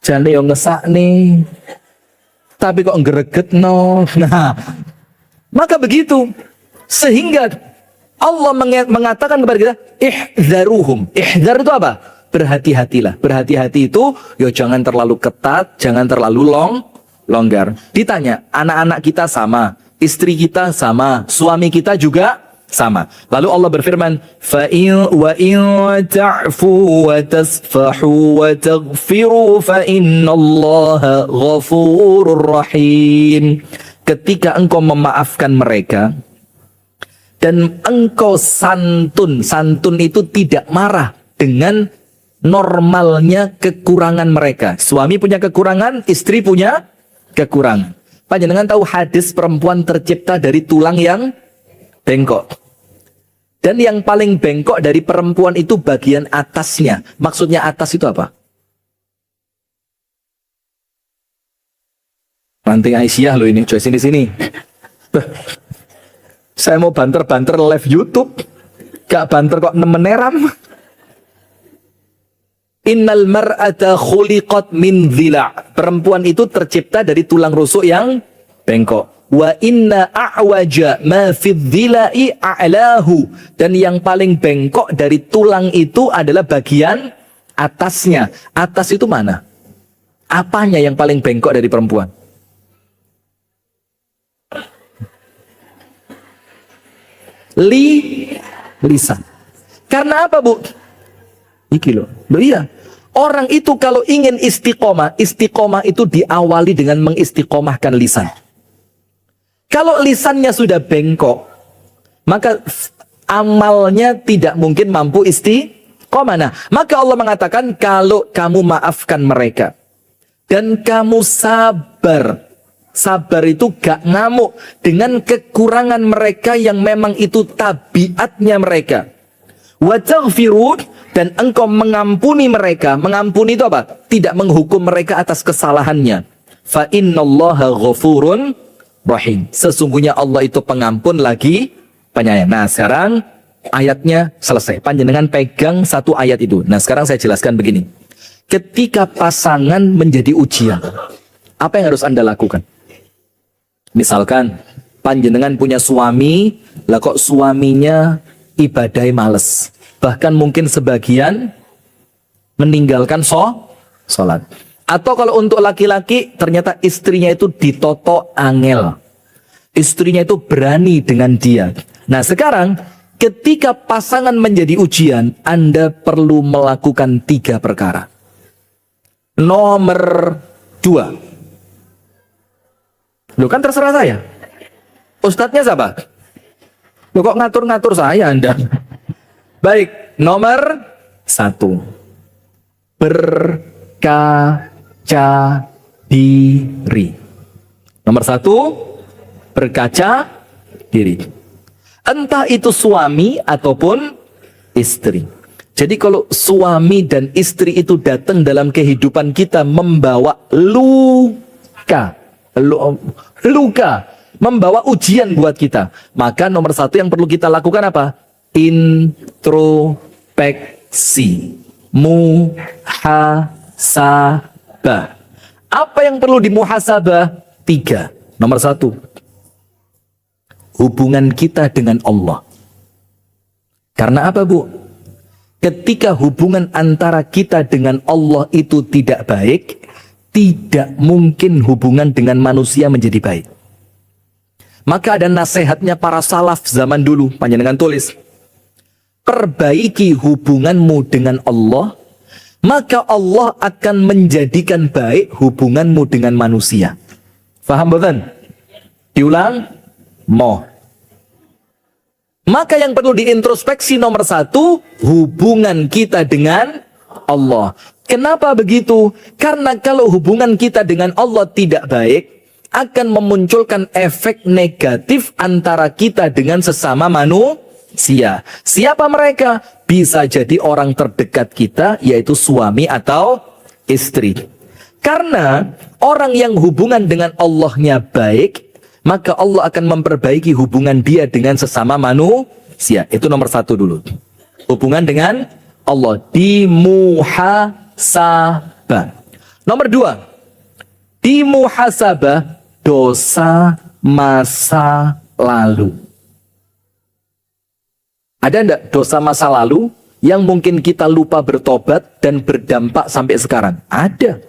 Jane yo ngesak nih. Tapi kok ngereget no. Nah, maka begitu. Sehingga Allah mengatakan kepada kita, ihdzaruhum. Ihdzar itu apa? Berhati-hatilah. Berhati-hati itu, yo jangan terlalu ketat, jangan terlalu longgar. Ditanya, anak-anak kita sama, istri kita sama, suami kita juga sama. Lalu Allah berfirman, fa in ta'fu wa tasfahu wa taghfiru fa innallaha ghafurur rahim. Ketika engkau memaafkan mereka dan engkau santun itu tidak marah dengan normalnya kekurangan mereka. Suami punya kekurangan, istri punya kekurangan. Panjenengan tahu hadis perempuan tercipta dari tulang yang bengkok. Dan yang paling bengkok dari perempuan itu bagian atasnya. Maksudnya atas itu apa? Ranting Aisyah loh ini, coy sini. Saya mau banter-banter live YouTube, gak banter kok nemeneram. Innal mar'ata khuliqat min dhila'. Perempuan itu tercipta dari tulang rusuk yang bengkok. Wa inna a'waja ma fi dhila'i a'lahu. Dan yang paling bengkok dari tulang itu adalah bagian atasnya. Atas itu mana? Apanya yang paling bengkok dari perempuan? Lisan. Karena apa Bu? Iki loh. Iya. Orang itu kalau ingin istiqomah, istiqomah itu diawali dengan mengistiqomahkan lisan. Kalau lisannya sudah bengkok, maka amalnya tidak mungkin mampu istiqomah. Nah, maka Allah mengatakan kalau kamu maafkan mereka dan kamu sabar. Sabar itu gak ngamuk dengan kekurangan mereka yang memang itu tabiatnya mereka. Wa taghfiru, dan engkau mengampuni mereka. Mengampuni itu apa? Tidak menghukum mereka atas kesalahannya. Fa innallaha ghafurun rahim. Sesungguhnya Allah itu pengampun lagi penyayang. Nah, sekarang ayatnya selesai. Panjenengan pegang satu ayat itu. Nah, sekarang saya jelaskan begini. Ketika pasangan menjadi ujian, apa yang harus Anda lakukan? Misalkan panjenengan punya suami, lah kok suaminya ibadah males. Bahkan mungkin sebagian meninggalkan sholat. Atau kalau untuk laki-laki ternyata istrinya itu ditoto angel. Istrinya itu berani dengan dia. Nah sekarang, ketika pasangan menjadi ujian, Anda perlu melakukan 3 perkara. Nomor 2. Loh kan terserah saya. Ustadznya siapa? Loh kok ngatur-ngatur saya Anda? Baik, nomor 1. Berkaca diri. Nomor 1, berkaca diri. Entah itu suami ataupun istri. Jadi kalau suami dan istri itu datang dalam kehidupan kita membawa luka, membawa ujian buat kita, maka nomor 1 yang perlu kita lakukan apa? Introspeksi, muhasabah. Apa yang perlu dimuhasabah? 3. Nomor 1, hubungan kita dengan Allah. Karena apa, Bu? Ketika hubungan antara kita dengan Allah itu tidak baik, tidak mungkin hubungan dengan manusia menjadi baik. Maka ada nasihatnya para salaf zaman dulu, panjenengan tulis. Perbaiki hubunganmu dengan Allah, maka Allah akan menjadikan baik hubunganmu dengan manusia. Faham betul? Diulang? Maka yang perlu diintrospeksi nomor 1, hubungan kita dengan Allah. Kenapa begitu? Karena kalau hubungan kita dengan Allah tidak baik, akan memunculkan efek negatif antara kita dengan sesama manusia. Siapa mereka? Bisa jadi orang terdekat kita, yaitu suami atau istri. Karena orang yang hubungan dengan Allahnya baik, maka Allah akan memperbaiki hubungan dia dengan sesama manusia. Itu nomor 1 dulu. Hubungan dengan Allah dimuhasabah. Nomor 2, dimuhasabah dosa masa lalu. Ada enggak dosa masa lalu yang mungkin kita lupa bertobat dan berdampak sampai sekarang? Ada.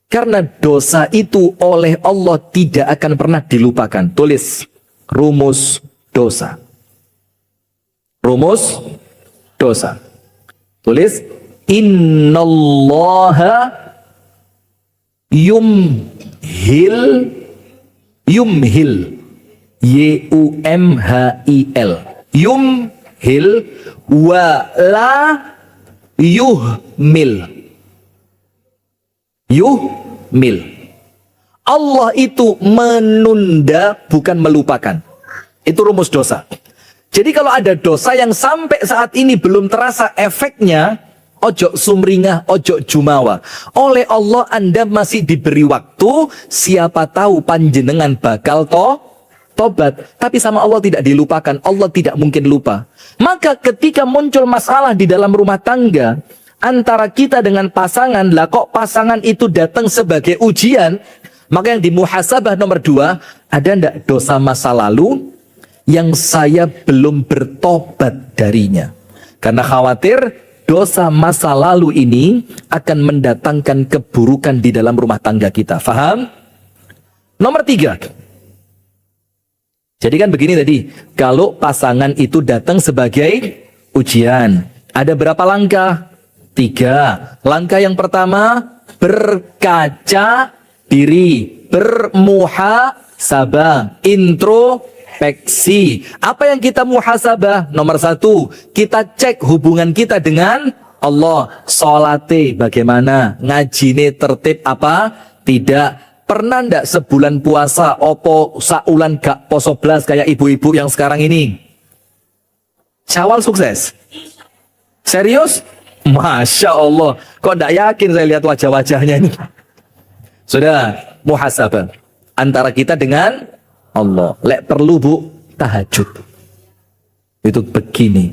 Karena dosa itu oleh Allah tidak akan pernah dilupakan. Tulis rumus dosa. Rumus dosa. Tulis innallaha yumhil yumhil yumhil wala yuhmil. Allah itu menunda, bukan melupakan. Itu rumus dosa. Jadi kalau ada dosa yang sampai saat ini belum terasa efeknya, ojo sumringah, ojo jumawa. Oleh Allah Anda masih diberi waktu, siapa tahu panjenengan bakal tobat. Tapi sama Allah tidak dilupakan, Allah tidak mungkin lupa. Maka ketika muncul masalah di dalam rumah tangga, antara kita dengan pasangan, lah kok pasangan itu datang sebagai ujian, maka yang dimuhasabah nomor 2, ada ndak dosa masa lalu yang saya belum bertobat darinya? Karena khawatir dosa masa lalu ini akan mendatangkan keburukan di dalam rumah tangga kita. Faham? Nomor 3. Jadi kan begini tadi, kalau pasangan itu datang sebagai ujian, ada berapa langkah? 3. Langkah yang pertama, berkaca diri, bermuhasabah, introspeksi. Apa yang kita muhasabah? Nomor 1, kita cek hubungan kita dengan Allah. Salate bagaimana? Ngajine tertib apa? Tidak. Pernah ndak sebulan puasa opo saulan gak poso blas kayak ibu-ibu yang sekarang ini? Syawal sukses? Serius? Masya Allah, kok tidak yakin saya lihat wajah-wajahnya ini. Sudah, muhasabah antara kita dengan Allah. Lek perlu Bu, tahajud. Itu begini.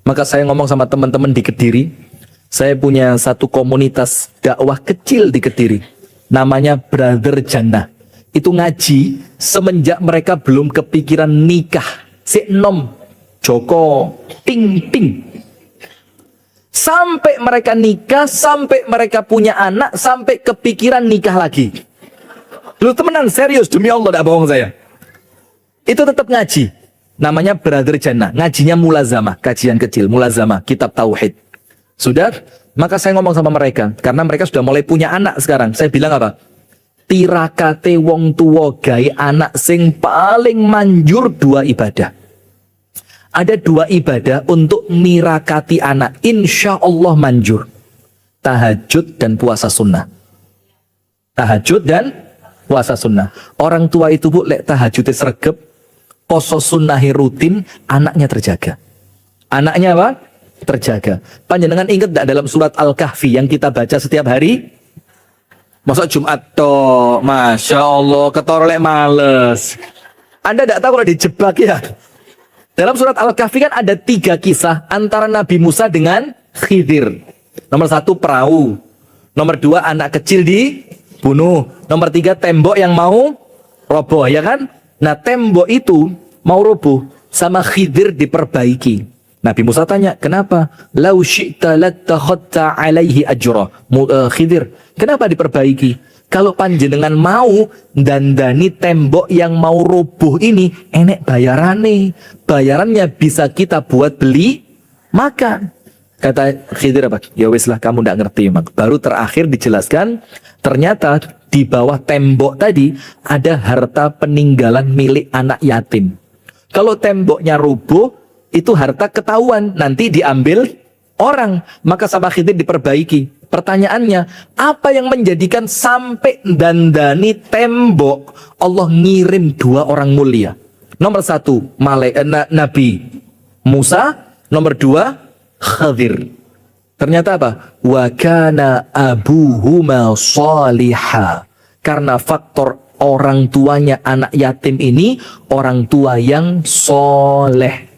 Maka saya ngomong sama teman-teman di Kediri, saya punya satu komunitas dakwah kecil di Kediri, namanya Brother Jannah. Itu ngaji semenjak mereka belum kepikiran nikah. Si nom, Joko, ting-ting. Sampai mereka nikah, sampai mereka punya anak, sampai kepikiran nikah lagi. Lu temenan serius, demi Allah tidak bohong saya. itu tetap ngaji. Namanya Brother Jannah. Ngajinya mulazamah, kajian kecil, mulazamah, kitab tauhid. Sudah? Maka saya ngomong sama mereka, karena mereka sudah mulai punya anak sekarang. Saya bilang apa? Tirakate wong tuwa gawe anak sing paling manjur dua ibadah. Ada dua ibadah untuk nirakati anak. Insya Allah manjur. Tahajud dan puasa sunnah. Tahajud dan puasa sunnah. Orang tua itu bu, lek tahajudnya sregep, poso sunnahi rutin, anaknya terjaga. Anaknya apa? Terjaga. Panjenengan ingat tidak dalam surat Al-Kahfi yang kita baca setiap hari? Masa Jumat toh, Masya Allah, ketoro lek males. Anda tidak tahu kalau dijebak ya? Dalam surat Al-Kahfi kan ada 3 kisah antara Nabi Musa dengan Khidir. Nomor 1 perahu. Nomor 2 anak kecil dibunuh. Nomor 3 tembok yang mau roboh, ya kan? Nah tembok itu mau roboh sama Khidir diperbaiki. Nabi Musa tanya, kenapa? Lau syi'ta lattakhadta alaihi ajra. Khidir, kenapa diperbaiki? Kalau panjenengan mau dandani tembok yang mau roboh ini, enek bayarannya. Bayarannya bisa kita buat beli makan. Kata Khidir apa? Ya wis lah, kamu ndak ngerti mak. Baru terakhir dijelaskan, ternyata di bawah tembok tadi ada harta peninggalan milik anak yatim. Kalau temboknya roboh, itu harta ketahuan, nanti diambil orang. Maka sama Khidir diperbaiki. Pertanyaannya, apa yang menjadikan sampai dandani tembok Allah ngirim 2 orang mulia? Nomor 1 Nabi Musa, nomor 2 Khidir. Ternyata apa? Wa kana abuhuma shaliha. Karena faktor orang tuanya anak yatim ini orang tua yang soleh.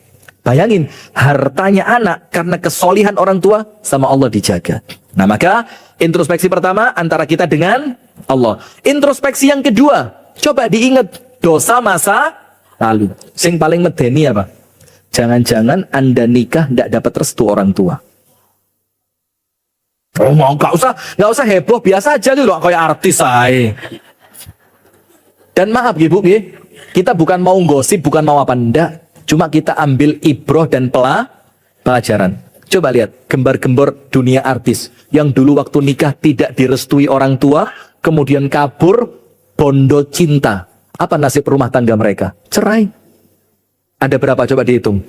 Bayangin, hartanya anak karena kesolihan orang tua sama Allah dijaga. Nah maka introspeksi pertama antara kita dengan Allah. Introspeksi yang kedua, coba diingat dosa masa lalu. Sing paling medeni apa? Jangan-jangan Anda nikah tidak dapat restu orang tua. Oh, nggak usah heboh, biasa aja loh, kayak artis saya. Dan maaf ibu, kita bukan mau gosip, bukan mau apa enggak. Cuma kita ambil ibroh dan pelajaran. Coba lihat gembar-gembor dunia artis yang dulu waktu nikah tidak direstui orang tua, kemudian kabur, bondo cinta. Apa nasib rumah tangga mereka? Cerai. Ada berapa? Coba dihitung.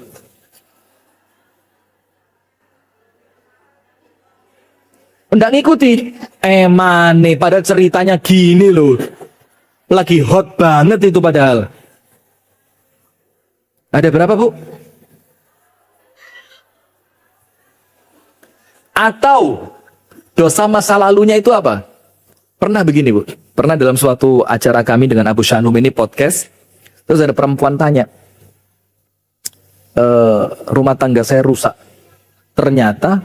Nggak ngikuti. Mane, pada ceritanya gini loh. Lagi hot banget itu padahal. Ada berapa bu? Atau dosa masa lalunya itu apa? Pernah begini bu, pernah dalam suatu acara kami dengan Abu Shanum ini podcast, terus ada perempuan tanya, rumah tangga saya rusak. Ternyata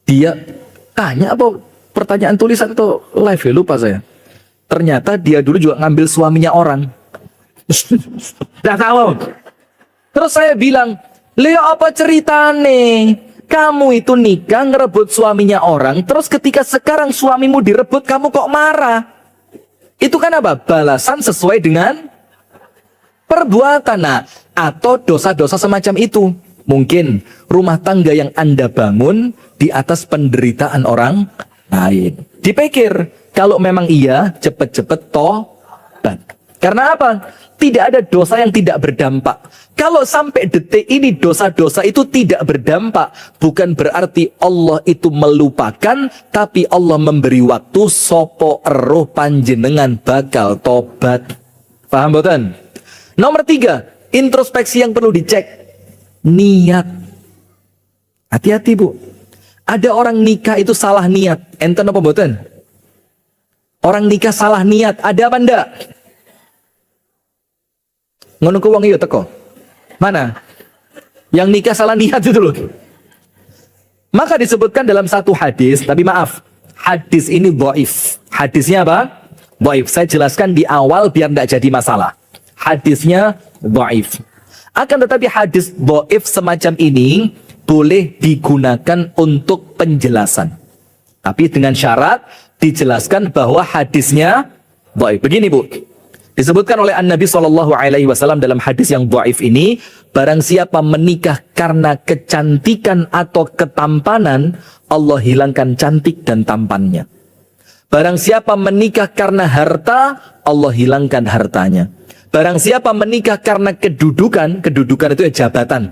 dia tanya apa pertanyaan tulisan atau live ya, lupa saya. Ternyata dia dulu juga ngambil suaminya orang. Tidak tahu. Terus saya bilang, Leo apa ceritane? Kamu itu nikah ngerebut suaminya orang, terus ketika sekarang suamimu direbut, kamu kok marah? Itu kan apa? Balasan sesuai dengan perbuatan. Nah, atau dosa-dosa semacam itu. Mungkin rumah tangga yang Anda bangun di atas penderitaan orang lain. Dipikir, kalau memang iya, cepet-cepet tobat. Karena apa? Tidak ada dosa yang tidak berdampak. Kalau sampai detik ini dosa-dosa itu tidak berdampak, bukan berarti Allah itu melupakan, tapi Allah memberi waktu sopo eruh panjenengan bakal tobat. Paham boten? Nomor 3, introspeksi yang perlu dicek. Niat. Hati-hati bu. Ada orang nikah itu salah niat. Enten apa boten? Orang nikah salah niat. Ada apa ndak? Ngono ku wong iyo teko. Mana? Yang nikah salah niat itu loh. Maka disebutkan dalam satu hadis, tapi maaf, hadis ini dhaif. Hadisnya apa? Dhaif. Saya jelaskan di awal biar tidak jadi masalah. Hadisnya dhaif. Akan tetapi hadis dhaif semacam ini boleh digunakan untuk penjelasan. Tapi dengan syarat dijelaskan bahwa hadisnya dhaif. Begini Bu. Disebutkan oleh An-Nabi SAW dalam hadis yang dhaif ini, barang siapa menikah karena kecantikan atau ketampanan, Allah hilangkan cantik dan tampannya. Barang siapa menikah karena harta, Allah hilangkan hartanya. Barang siapa menikah karena kedudukan itu jabatan,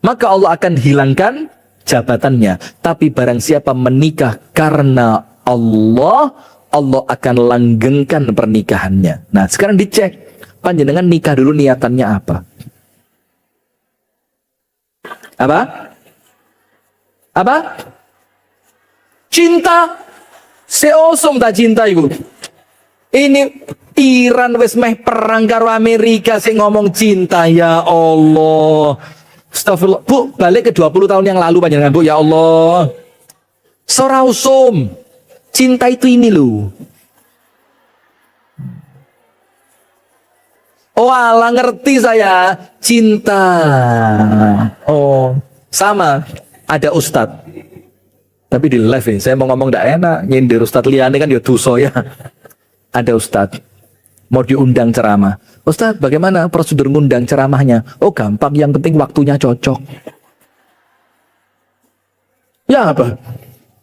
maka Allah akan hilangkan jabatannya. Tapi barang siapa menikah karena Allah, Allah akan langgengkan pernikahannya. Nah, sekarang dicek, panjenengan nikah dulu niatannya apa? Apa? Apa? Cinta. Seosum tak cinta iku. Ini Iran wis meh perang karo Amerika sing ngomong cinta, ya Allah. Astagfirullah. Bu, balik ke 20 tahun yang lalu panjenengan, Bu, ya Allah. Sora usum. Cinta itu ini loh. Oh alah, ngerti saya. Cinta. Oh, sama. Ada ustadz. Tapi di live ya, saya mau ngomong gak enak. Nyindir ustadz liane kan ya dosa ya. Ada ustadz. Mau diundang ceramah. Ustadz, bagaimana prosedur ngundang ceramahnya? Oh gampang, yang penting waktunya cocok. Ya apa?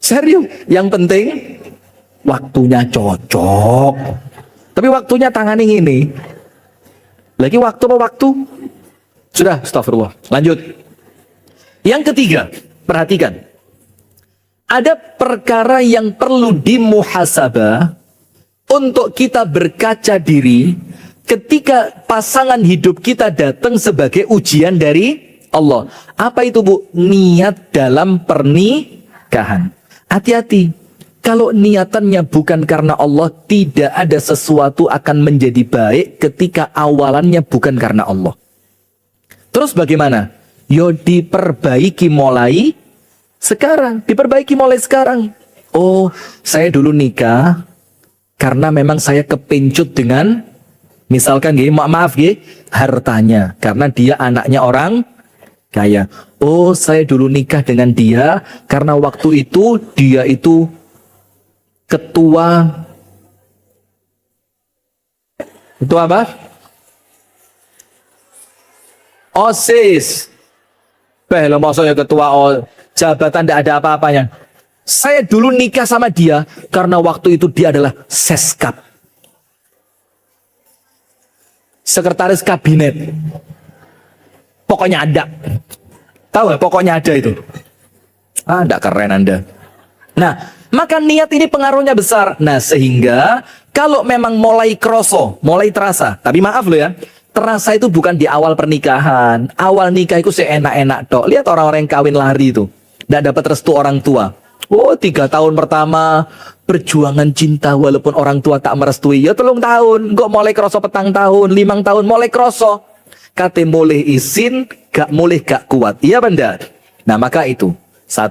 Serius, yang penting waktunya cocok. Tapi waktunya tangani ini. Lagi waktu apa waktu? Sudah, astagfirullah. Lanjut. Yang ketiga, perhatikan. Ada perkara yang perlu dimuhasabah untuk kita berkaca diri ketika pasangan hidup kita datang sebagai ujian dari Allah. Apa itu, Bu? Niat dalam pernikahan. Hati-hati. Kalau niatannya bukan karena Allah, tidak ada sesuatu akan menjadi baik ketika awalannya bukan karena Allah. Terus bagaimana? Yo diperbaiki mulai sekarang. Diperbaiki mulai sekarang. Oh, saya dulu nikah karena memang saya kepencut dengan, misalkan gini, maaf gini, hartanya. Karena dia anaknya orang kaya. Oh, saya dulu nikah dengan dia karena waktu itu dia itu ketua, itu apa? OSIS. Lo maksudnya ketua jabatan tidak ada apa-apanya. Saya dulu nikah sama dia karena waktu itu dia adalah seskap, sekretaris kabinet. Pokoknya ada. Tahu ya, pokoknya ada itu. Ah, tidak keren Anda. Nah, maka niat ini pengaruhnya besar. Nah, sehingga kalau memang mulai kroso, mulai terasa. Tapi maaf loh ya, terasa itu bukan di awal pernikahan. Awal nikah itu seenak-enak tok. Lihat orang-orang yang kawin lari itu, tidak dapat restu orang tua. Oh, 3 tahun pertama perjuangan cinta walaupun orang tua tak merestui. Ya 3 tahun, kok mulai kroso 4 tahun, 5 tahun mulai kroso. Kate mulai izin, gak kuat. Iya benda. Nah, maka itu. 1,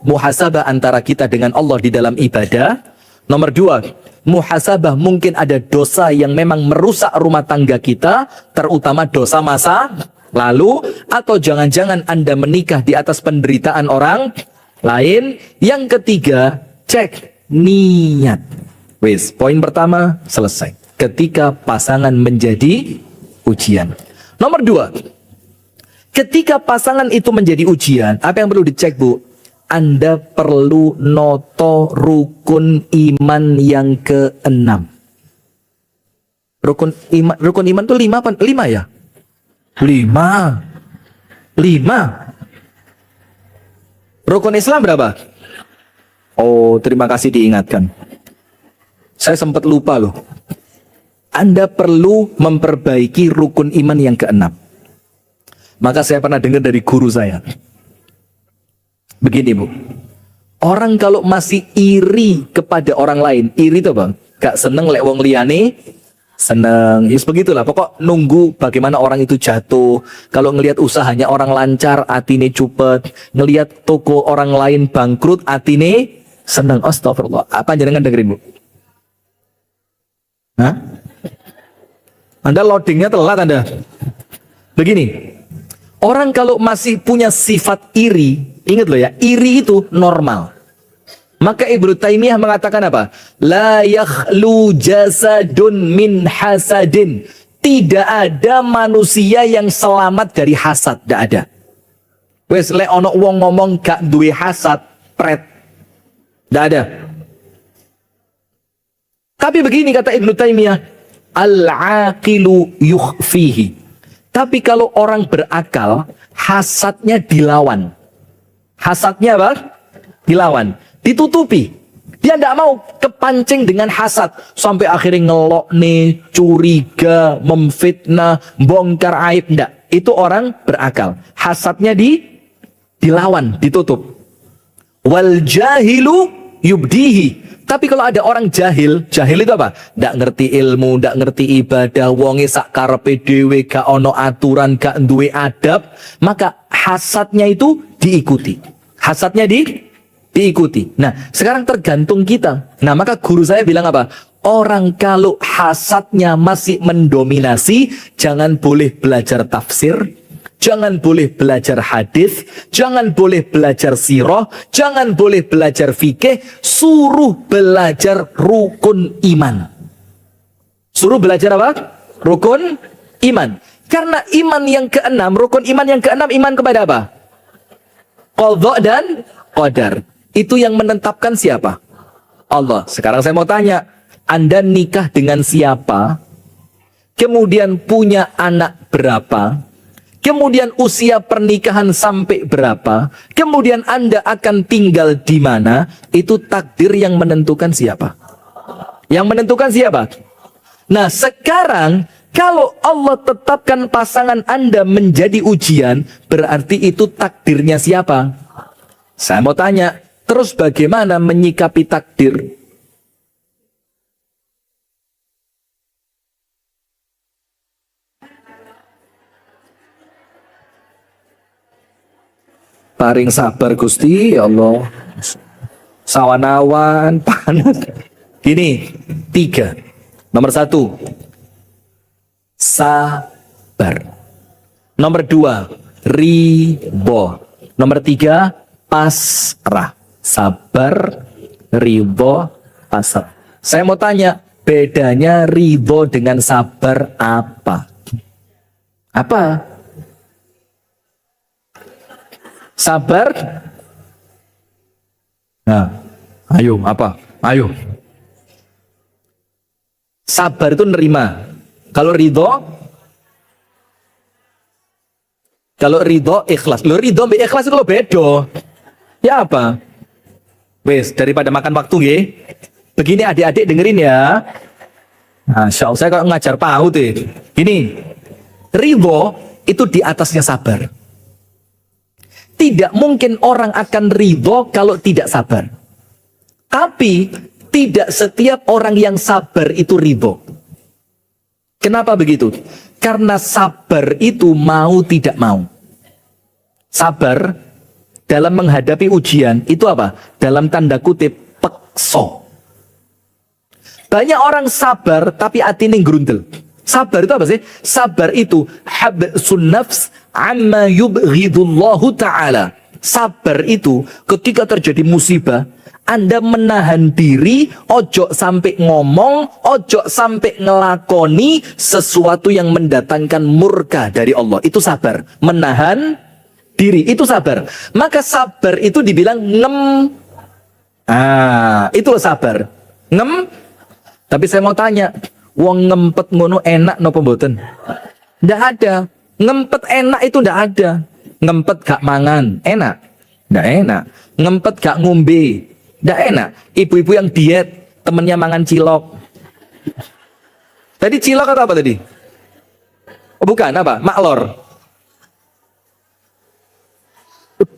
muhasabah antara kita dengan Allah di dalam ibadah. Nomor 2, muhasabah mungkin ada dosa yang memang merusak rumah tangga kita, terutama dosa masa lalu, atau jangan-jangan Anda menikah di atas penderitaan orang lain. Yang ketiga, cek niat. Wes, poin pertama selesai. Ketika pasangan menjadi ujian. Nomor 2, ketika pasangan itu menjadi ujian, apa yang perlu dicek, Bu? Anda perlu noto rukun iman yang ke-6. Rukun iman itu 5 apa? 5 ya? 5. Rukun Islam berapa? Oh, terima kasih diingatkan. Saya sempat lupa loh. Anda perlu memperbaiki rukun iman yang ke-6. Maka saya pernah dengar dari guru saya. Begini, Bu. Orang kalau masih iri kepada orang lain, iri itu Bang, gak seneng lek wong liyane seneng. Yes, begitulah. Pokok nunggu bagaimana orang itu jatuh. Kalau ngelihat usahanya orang lancar, atine cupet. Ngelihat toko orang lain bangkrut, atine seneng. Astagfirullah. Apa jangan dengerin, Bu? Hah? Anda loadingnya telat Anda. Begini. Orang kalau masih punya sifat iri, ingat loh ya, iri itu normal. Maka Ibnu Taimiyah mengatakan apa? La yakhlu jasadun min hasadin. Tidak ada manusia yang selamat dari hasad, tidak ada. Wes lek ono wong ngomong gak duwe hasad, pret. Tidak ada. Tapi begini kata Ibnu Taimiyah, al-aqilu yukhfihi. Tapi kalau orang berakal, hasadnya dilawan. Hasadnya apa? Dilawan. Ditutupi. Dia tidak mau kepancing dengan hasad. Sampai akhirnya ngelok nih, curiga, memfitnah, bongkar aib. Tidak. Itu orang berakal. Hasadnya dilawan, ditutup. Wal jahilu yubdihi. Tapi kalau ada orang jahil itu apa? Tidak ngerti ilmu, tidak ngerti ibadah, wonge sak karepe dhewe, gak ono aturan, gak duwe adab, maka hasadnya itu diikuti. Hasadnya diikuti. Nah, sekarang tergantung kita. Nah, maka guru saya bilang apa? Orang kalau hasadnya masih mendominasi, jangan boleh belajar tafsir, jangan boleh belajar hadis, jangan boleh belajar sirah, jangan boleh belajar fikih, suruh belajar rukun iman. Suruh belajar apa? Rukun iman. Karena iman yang keenam, rukun iman yang keenam, iman kepada apa? Qadha dan qadar. Itu yang menetapkan siapa? Allah. Sekarang saya mau tanya, Anda nikah dengan siapa? Kemudian punya anak berapa? Kemudian usia pernikahan sampai berapa? Kemudian Anda akan tinggal di mana? Itu takdir yang menentukan siapa? Yang menentukan siapa? Nah, sekarang kalau Allah tetapkan pasangan Anda menjadi ujian, berarti itu takdirnya siapa? Saya mau tanya, terus bagaimana menyikapi takdir? Paring sabar Gusti, ya Allah. Sawanawan, panas. Gini, 3. Nomor 1, sabar. Nomor 2, ridho. Nomor 3, pasrah. Sabar, ridho, pasrah. Saya mau tanya, bedanya ridho dengan sabar apa? Apa? Sabar. Nah, ayo, apa? Ayo. Sabar itu nerima. Kalau ridho ikhlas. Lo ridho sama ikhlas itu lo bedo. Ya apa? Wes, daripada makan waktu ya. Begini adik-adik dengerin ya. Masya Allah, saya kok ngajar PAUD deh. Gini, ridho itu di atasnya sabar. Tidak mungkin orang akan ridho kalau tidak sabar. Tapi tidak setiap orang yang sabar itu ridho. Kenapa begitu? Karena sabar itu mau tidak mau. Sabar dalam menghadapi ujian itu apa? Dalam tanda kutip pekso. Banyak orang sabar tapi hatinya gerundel. Sabar itu apa sih? Sabar itu habsun nafs amma yubghidullahu ta'ala. Sabar itu ketika terjadi musibah, Anda menahan diri, ojo sampai ngomong, ojo sampai ngelakoni sesuatu yang mendatangkan murka dari Allah. Itu sabar. Menahan diri, itu sabar. Maka sabar itu dibilang ngem. Itu sabar. Ngem. Tapi saya mau tanya, wong ngempet ngono enak nopo mboten? Ndak ada. Ngempet enak itu ndak ada. Ngempet gak mangan, enak? Ndak enak. Ngempet gak ngombe, ndak enak. Ibu-ibu yang diet, temennya mangan cilok. Tadi cilok atau apa tadi? Oh bukan, apa? Maklor.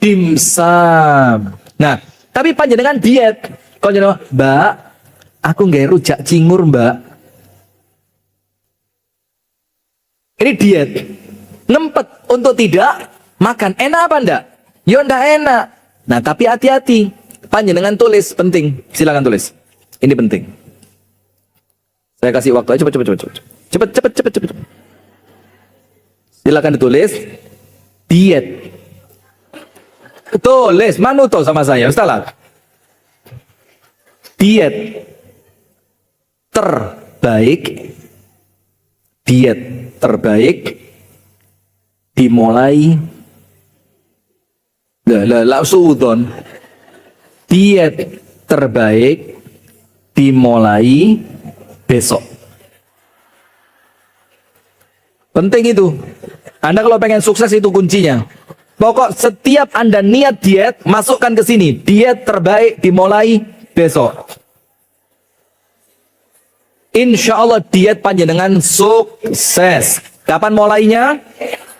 Dimsum. Nah, tapi panjenengan diet. Kalau jenengan, Mbak, aku nggak rujak cingur, Mbak. Ini diet. Ngempet untuk tidak makan. Enak apa enggak? Ya enggak enak. Nah, tapi hati-hati. Panjenengan tulis, penting. Silakan tulis. Ini penting. Saya kasih waktu aja, cepet. Silakan ditulis. Diet. Tulis, manuto sama saya, Ustaz. diet terbaik dimulai langsung diet terbaik dimulai besok. Penting itu. Anda kalau pengen sukses itu kuncinya. Pokok setiap Anda niat diet, masukkan ke sini. Diet terbaik dimulai besok. Insya Allah diet panjenengan sukses. Kapan mulainya?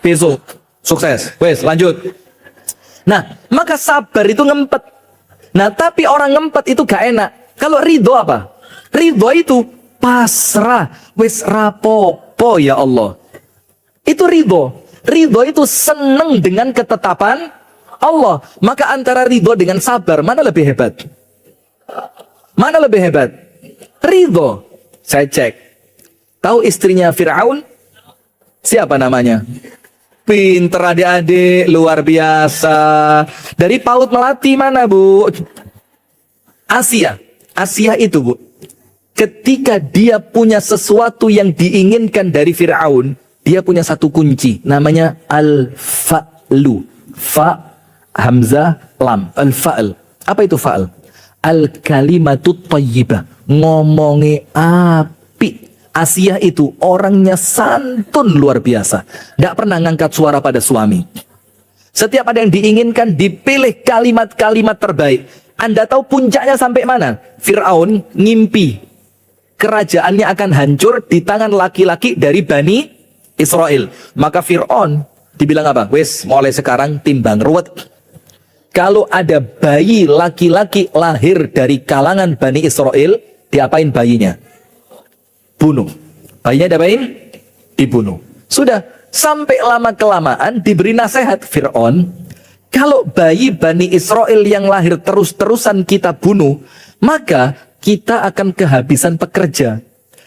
Besok. Sukses. Wes, lanjut. Nah, maka sabar itu ngempet. Nah, tapi orang ngempet itu gak enak. Kalau ridho apa? Ridho itu pasrah. Wes rapopo ya Allah. Itu ridho. Ridho itu seneng dengan ketetapan Allah. Maka antara ridho dengan sabar, mana lebih hebat? Mana lebih hebat? Ridho. Saya cek. Tahu istrinya Fir'aun? Siapa namanya? Pinter adik-adik, luar biasa. Dari PAUD Melati mana, Bu? Asia. Asia itu, Bu. Ketika dia punya sesuatu yang diinginkan dari Fir'aun, dia punya satu kunci. Namanya al-fa'lu. Fa, hamzah, lam. Al-fa'l. Apa itu fa'l? Al-kalimatut thayyibah. Ngomongi api. Asia itu orangnya santun luar biasa. Tidak pernah ngangkat suara pada suami. Setiap ada yang diinginkan, dipilih kalimat-kalimat terbaik. Anda tahu puncaknya sampai mana? Fir'aun ngimpi kerajaannya akan hancur di tangan laki-laki dari Bani Israel. Maka Fir'aun dibilang apa? Wes, mulai sekarang timbang ruwet. Kalau ada bayi laki-laki lahir dari kalangan Bani Israel, diapain bayinya? Bunuh. Bayinya diapain? Dibunuh. Sudah, sampai lama-kelamaan diberi nasihat Fir'aun, kalau bayi Bani Israel yang lahir terus-terusan kita bunuh, maka kita akan kehabisan pekerja.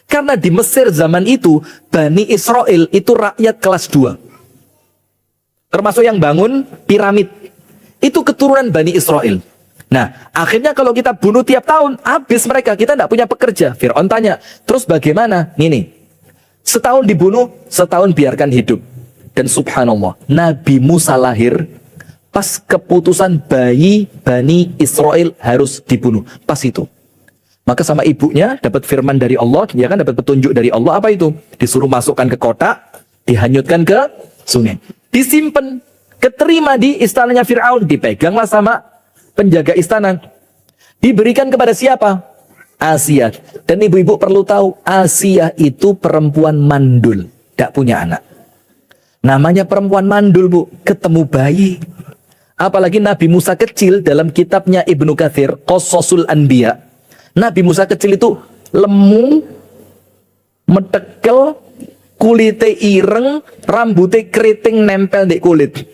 Karena di Mesir zaman itu, Bani Israel itu rakyat kelas 2. Termasuk yang bangun piramid. Itu keturunan Bani Israel. Nah, akhirnya kalau kita bunuh tiap tahun, habis mereka, kita tidak punya pekerja. Fir'aun tanya, terus bagaimana? Nih, setahun dibunuh, setahun biarkan hidup. Dan subhanallah, Nabi Musa lahir, pas keputusan bayi Bani Israel harus dibunuh. Pas itu. Maka sama ibunya dapat firman dari Allah, dia kan dapat petunjuk dari Allah. Apa itu? Disuruh masukkan ke kotak, dihanyutkan ke sungai. Disimpan, keterima di istananya Fir'aun, dipeganglah sama penjaga istana. Diberikan kepada siapa? Asia. Dan ibu-ibu perlu tahu, Asia itu perempuan mandul, tidak punya anak. Namanya perempuan mandul, Bu, ketemu bayi. Apalagi Nabi Musa kecil, dalam kitabnya Ibnu Katsir, Qasasul Anbiya, Nabi Musa kecil itu lemu, metekel, kulitnya ireng, rambutnya keriting nempel di kulit.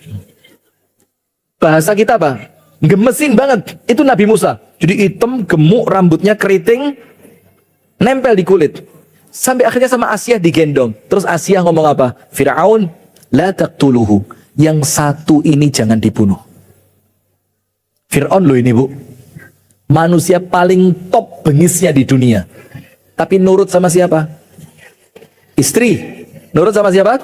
Bahasa kita apa? Gemesin banget. Itu Nabi Musa. Jadi hitam, gemuk, rambutnya keriting, nempel di kulit. Sampai akhirnya sama Asia digendong. Terus Asia ngomong apa? Fir'aun, la taqtuluhu. Yang satu ini jangan dibunuh. Fir'aun loh ini, Bu. Manusia paling top bengisnya di dunia. Tapi nurut sama siapa? Istri. Nurut sama siapa?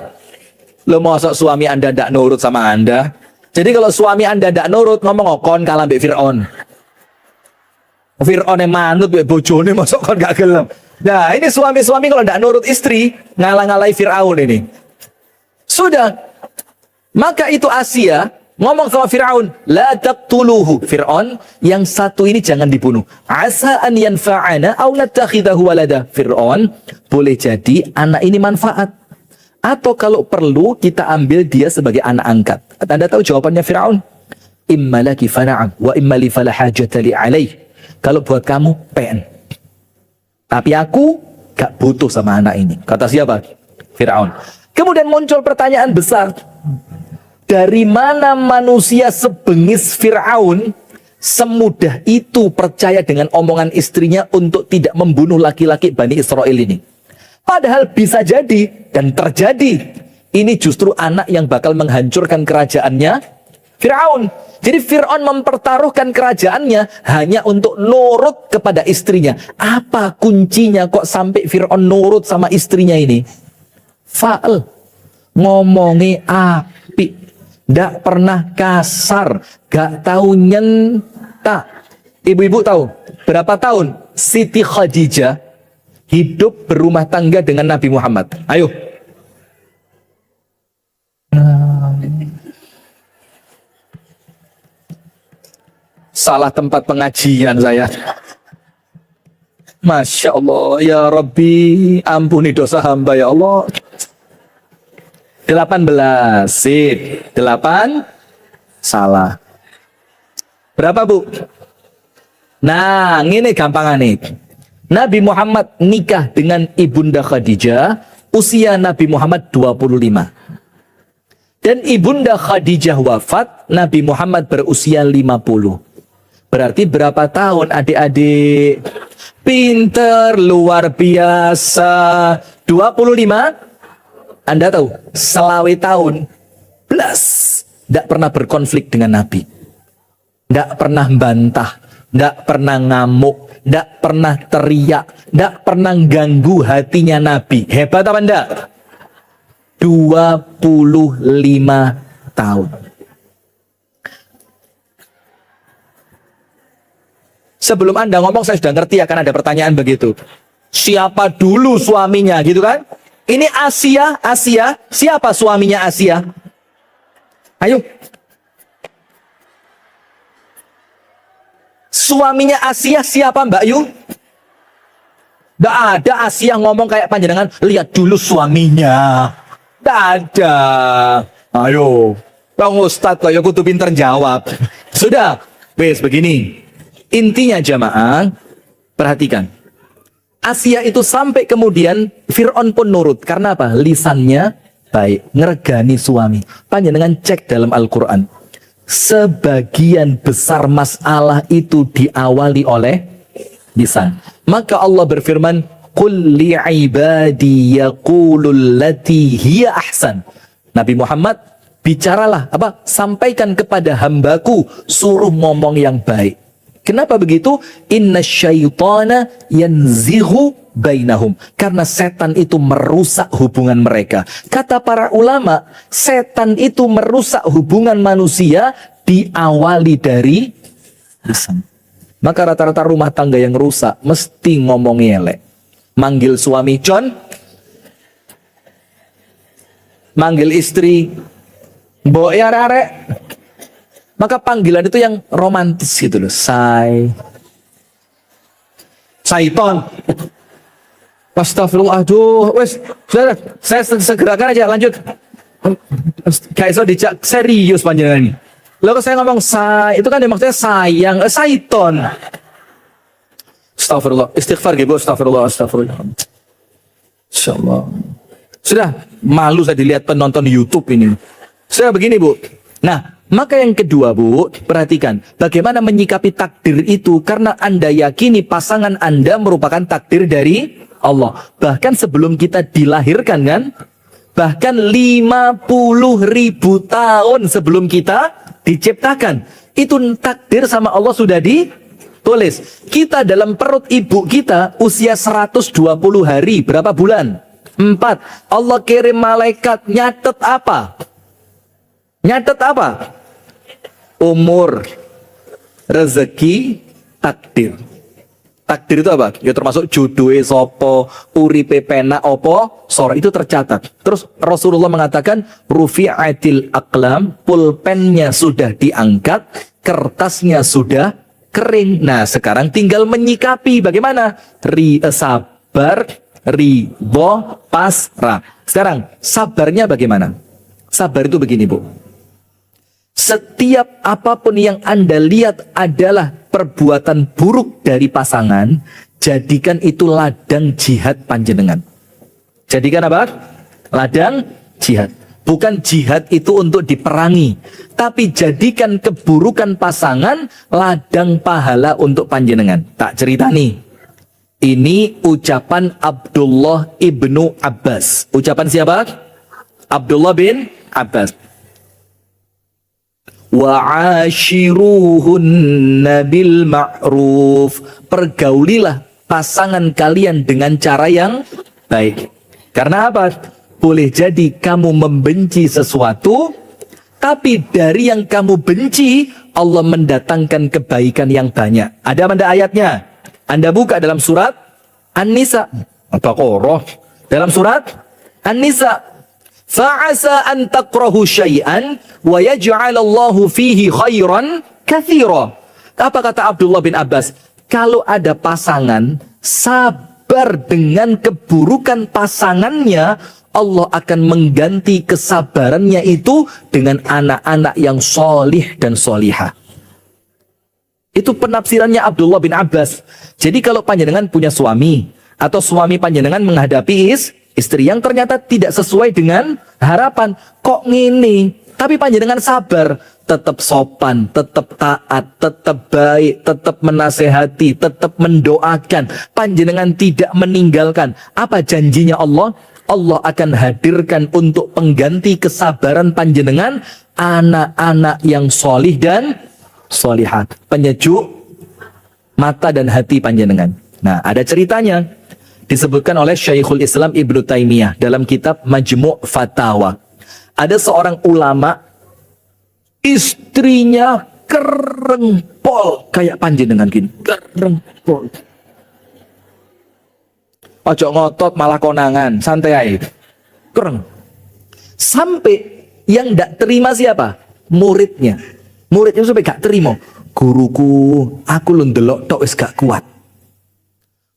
Lo mau suami Anda tidak nurut sama Anda? Jadi kalau suami Anda tidak nurut, ngomong kon kalah mbek Fir'aun. Fir'aun yang manut mbek bojone mosok kon gak gelem. Nah, ini suami-suami kalau tidak nurut istri, ngalah-ngalahi Fir'aun ini. Sudah. Maka itu Asia ngomong sama Fir'aun, la taqtuluhu. Fir'aun, yang satu ini jangan dibunuh. Asa an yanfa'ana aw natakhidahu walada. Fir'aun, boleh jadi anak ini manfaat. Atau kalau perlu kita ambil dia sebagai anak angkat. Anda tahu jawabannya Fir'aun? Imma laki fana'am wa imma li fala hajata li alaih. Kalau buat kamu, PN. Tapi aku gak butuh sama anak ini. Kata siapa? Fir'aun. Kemudian muncul pertanyaan besar. Dari mana manusia sebengis Fir'aun semudah itu percaya dengan omongan istrinya untuk tidak membunuh laki-laki Bani Israel ini? Padahal bisa jadi dan terjadi. Ini justru anak yang bakal menghancurkan kerajaannya Fir'aun. Jadi Fir'aun mempertaruhkan kerajaannya hanya untuk nurut kepada istrinya. Apa kuncinya kok sampai Fir'aun nurut sama istrinya ini? Fa'al. Ngomongi api. Nggak pernah kasar. Gak tahu nyentak. Ibu-ibu tahu berapa tahun Siti Khadijah hidup berumah tangga dengan Nabi Muhammad? Ayo. Salah tempat pengajian saya. Masya Allah, ya Rabbi, ampuni dosa hamba ya Allah. 18, sip. 8, salah. Berapa bu? Nah, ini gampang nih. Nabi Muhammad nikah dengan Ibunda Khadijah, usia Nabi Muhammad 25. Dan Ibunda Khadijah wafat, Nabi Muhammad berusia 50. Berarti berapa tahun adik-adik? Pinter, luar biasa. 25? Anda tahu, selawe tahun. Plus, tidak pernah berkonflik dengan Nabi. Tidak pernah bantah. Tidak pernah ngamuk. Tidak pernah teriak. Tidak pernah ganggu hatinya Nabi. Hebat apa enggak? 25 tahun. Sebelum Anda ngomong saya sudah ngerti akan ada pertanyaan begitu. Siapa dulu suaminya gitu kan? Ini Asia, siapa suaminya Asia? Ayo. Suaminya Asia siapa Mbak Yu? Nggak ada Asia ngomong kayak panjenengan, lihat dulu suaminya. Nggak ada. Ayo. Bang Ustadz kok ya kudu pinter jawab. Sudah. Wes begini. Intinya jamaah, perhatikan. Asia itu sampai kemudian Fir'aun pun nurut. Karena apa? Lisannya baik, ngeregani suami. Panjenengan cek dalam Al-Quran. Sebagian besar masalah itu diawali oleh lisan. Maka Allah berfirman, "Qul li'ibadi yaqulul lati hiya ahsan." Nabi Muhammad, bicaralah, sampaikan kepada hambaku, suruh ngomong yang baik. Kenapa begitu? Inna syaitana yanzighu bainahum. Karena setan itu merusak hubungan mereka. Kata para ulama, setan itu merusak hubungan manusia diawali dari lisan. Maka rata-rata rumah tangga yang rusak mesti ngomong elek. Manggil suami John, manggil istri Mbok ya rarek. Maka panggilan itu yang romantis gitu loh. Saiton. Astagfirullah. Aduh, wes, sudah, saya segerakan aja, lanjut. Kayak so dijak serius panjenengan ini. Lalu saya ngomong itu kan maksudnya sayang, Saiton. Astagfirullah. Istighfar gitu, astagfirullah. Insyaallah. Sudah, malu saya dilihat penonton YouTube ini. Sudah begini, Bu. Nah, maka yang kedua, Bu, perhatikan bagaimana menyikapi takdir itu, karena Anda yakini pasangan Anda merupakan takdir dari Allah. Bahkan sebelum kita dilahirkan kan, bahkan 50.000 tahun sebelum kita diciptakan, itu takdir sama Allah sudah ditulis. Kita dalam perut ibu kita usia 120 hari, berapa bulan? 4. Allah kirim malaikat nyatet apa? Nyatet apa? Umur, rezeki, takdir. Takdir itu apa? Ya termasuk jodohe sopo, uripe penak opo, sore itu tercatat. Terus Rasulullah mengatakan, rufi'atil aqlam, pulpennya sudah diangkat, kertasnya sudah kering. Nah, sekarang tinggal menyikapi bagaimana? Sabar, ridho, pasrah. Sekarang sabarnya bagaimana? Sabar itu begini, Bu. Setiap apapun yang Anda lihat adalah perbuatan buruk dari pasangan, jadikan itu ladang jihad panjenengan. Jadikan apa? Ladang jihad. Bukan jihad itu untuk diperangi, tapi jadikan keburukan pasangan ladang pahala untuk panjenengan. Tak cerita nih. Ini ucapan Abdullah ibnu Abbas. Ucapan siapa? Abdullah bin Abbas. wa'ashiruhunna bil ma'ruf. Pergaulilah pasangan kalian dengan cara yang baik. Karena apa? Boleh jadi kamu membenci sesuatu, tapi dari yang kamu benci, Allah mendatangkan kebaikan yang banyak. Ada mana ayatnya? Anda buka dalam surat An-Nisa. Al-Baqarah. Dalam surat An-Nisa. Fa'asa an takrahu syai'an wa yaj'alallahu fihi khairan katsira. Apa kata Abdullah bin Abbas? Kalau ada pasangan sabar dengan keburukan pasangannya, Allah akan mengganti kesabarannya itu dengan anak-anak yang solih dan solihah. Itu penafsirannya Abdullah bin Abbas. Jadi kalau panjenengan punya suami, atau suami panjenengan menghadapi istri yang ternyata tidak sesuai dengan harapan, kok ngini, tapi panjenengan sabar, tetap sopan, tetap taat, tetap baik, tetap menasehati, tetap mendoakan, panjenengan tidak meninggalkan. Apa janjinya Allah? Allah akan hadirkan untuk pengganti kesabaran panjenengan anak-anak yang solih dan solihat, penyejuk mata dan hati panjenengan. Nah, ada ceritanya disebutkan oleh Syekhul Islam Ibnu Taimiyah dalam kitab Majmu' Fatawa. Ada seorang ulama, istrinya kerengpol kayak panjenengan gini, kerengpol. Ojo ngotot malah konangan, santai aja. Kereng. Sampai yang tidak terima siapa? Muridnya. Muridnya sampai gak terima. Guruku, aku lu ndelok tok wis gak kuat.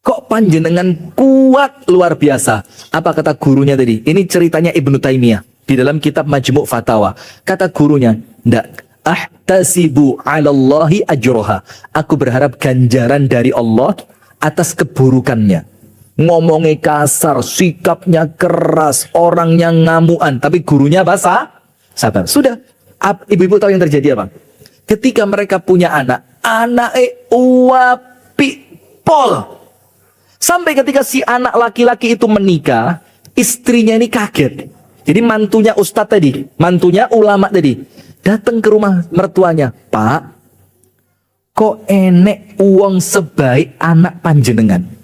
Kok panjenengan kuat luar biasa? Apa kata gurunya tadi? Ini ceritanya Ibnu Taimiyah di dalam kitab Majmu' Fatawa. Kata gurunya, ndak, ahtasibu 'alallahi ajroha. Aku berharap ganjaran dari Allah atas keburukannya. Ngomongnya kasar, sikapnya keras, orangnya ngamuan, tapi gurunya basah, sabar. Sudah, ibu-ibu tahu yang terjadi apa? Ketika mereka punya anak, anaknya uapi pol. Sampai ketika si anak laki-laki itu menikah, istrinya ini kaget. Jadi mantunya ustadz tadi, mantunya ulama tadi, datang ke rumah mertuanya, Pak, kok enek uang sebaik anak panjenengan?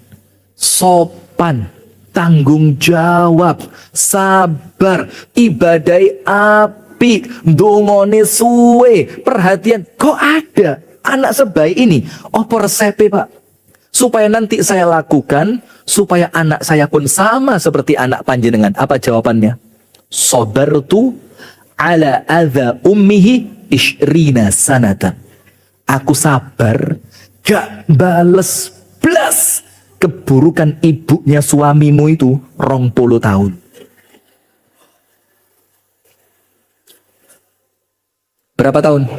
Sopan, tanggung jawab, sabar, ibadai api, dongone suwe, perhatian. Kok ada anak sebaik ini? Apa resepnya, Pak? Supaya nanti saya lakukan, supaya anak saya pun sama seperti anak panjenengan. Apa jawabannya? Sabartu ala adza ummihi ishrina sanatan. Aku sabar, gak bales blas keburukan ibunya suamimu itu 20 tahun. Berapa tahun?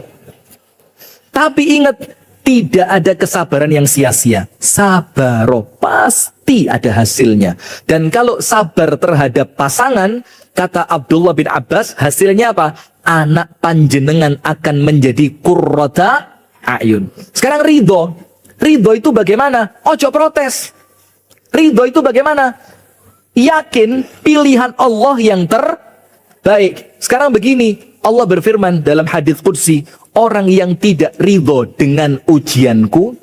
Tapi ingat, tidak ada kesabaran yang sia-sia. Sabaro, pasti ada hasilnya. Dan kalau sabar terhadap pasangan, kata Abdullah bin Abbas, hasilnya apa? Anak panjenengan akan menjadi qurrata a'yun. Sekarang ridho. Ridho itu bagaimana? Ojo protes. Ridho itu bagaimana? Yakin pilihan Allah yang terbaik. Sekarang begini, Allah berfirman dalam hadits qudsi, orang yang tidak ridho dengan ujianku,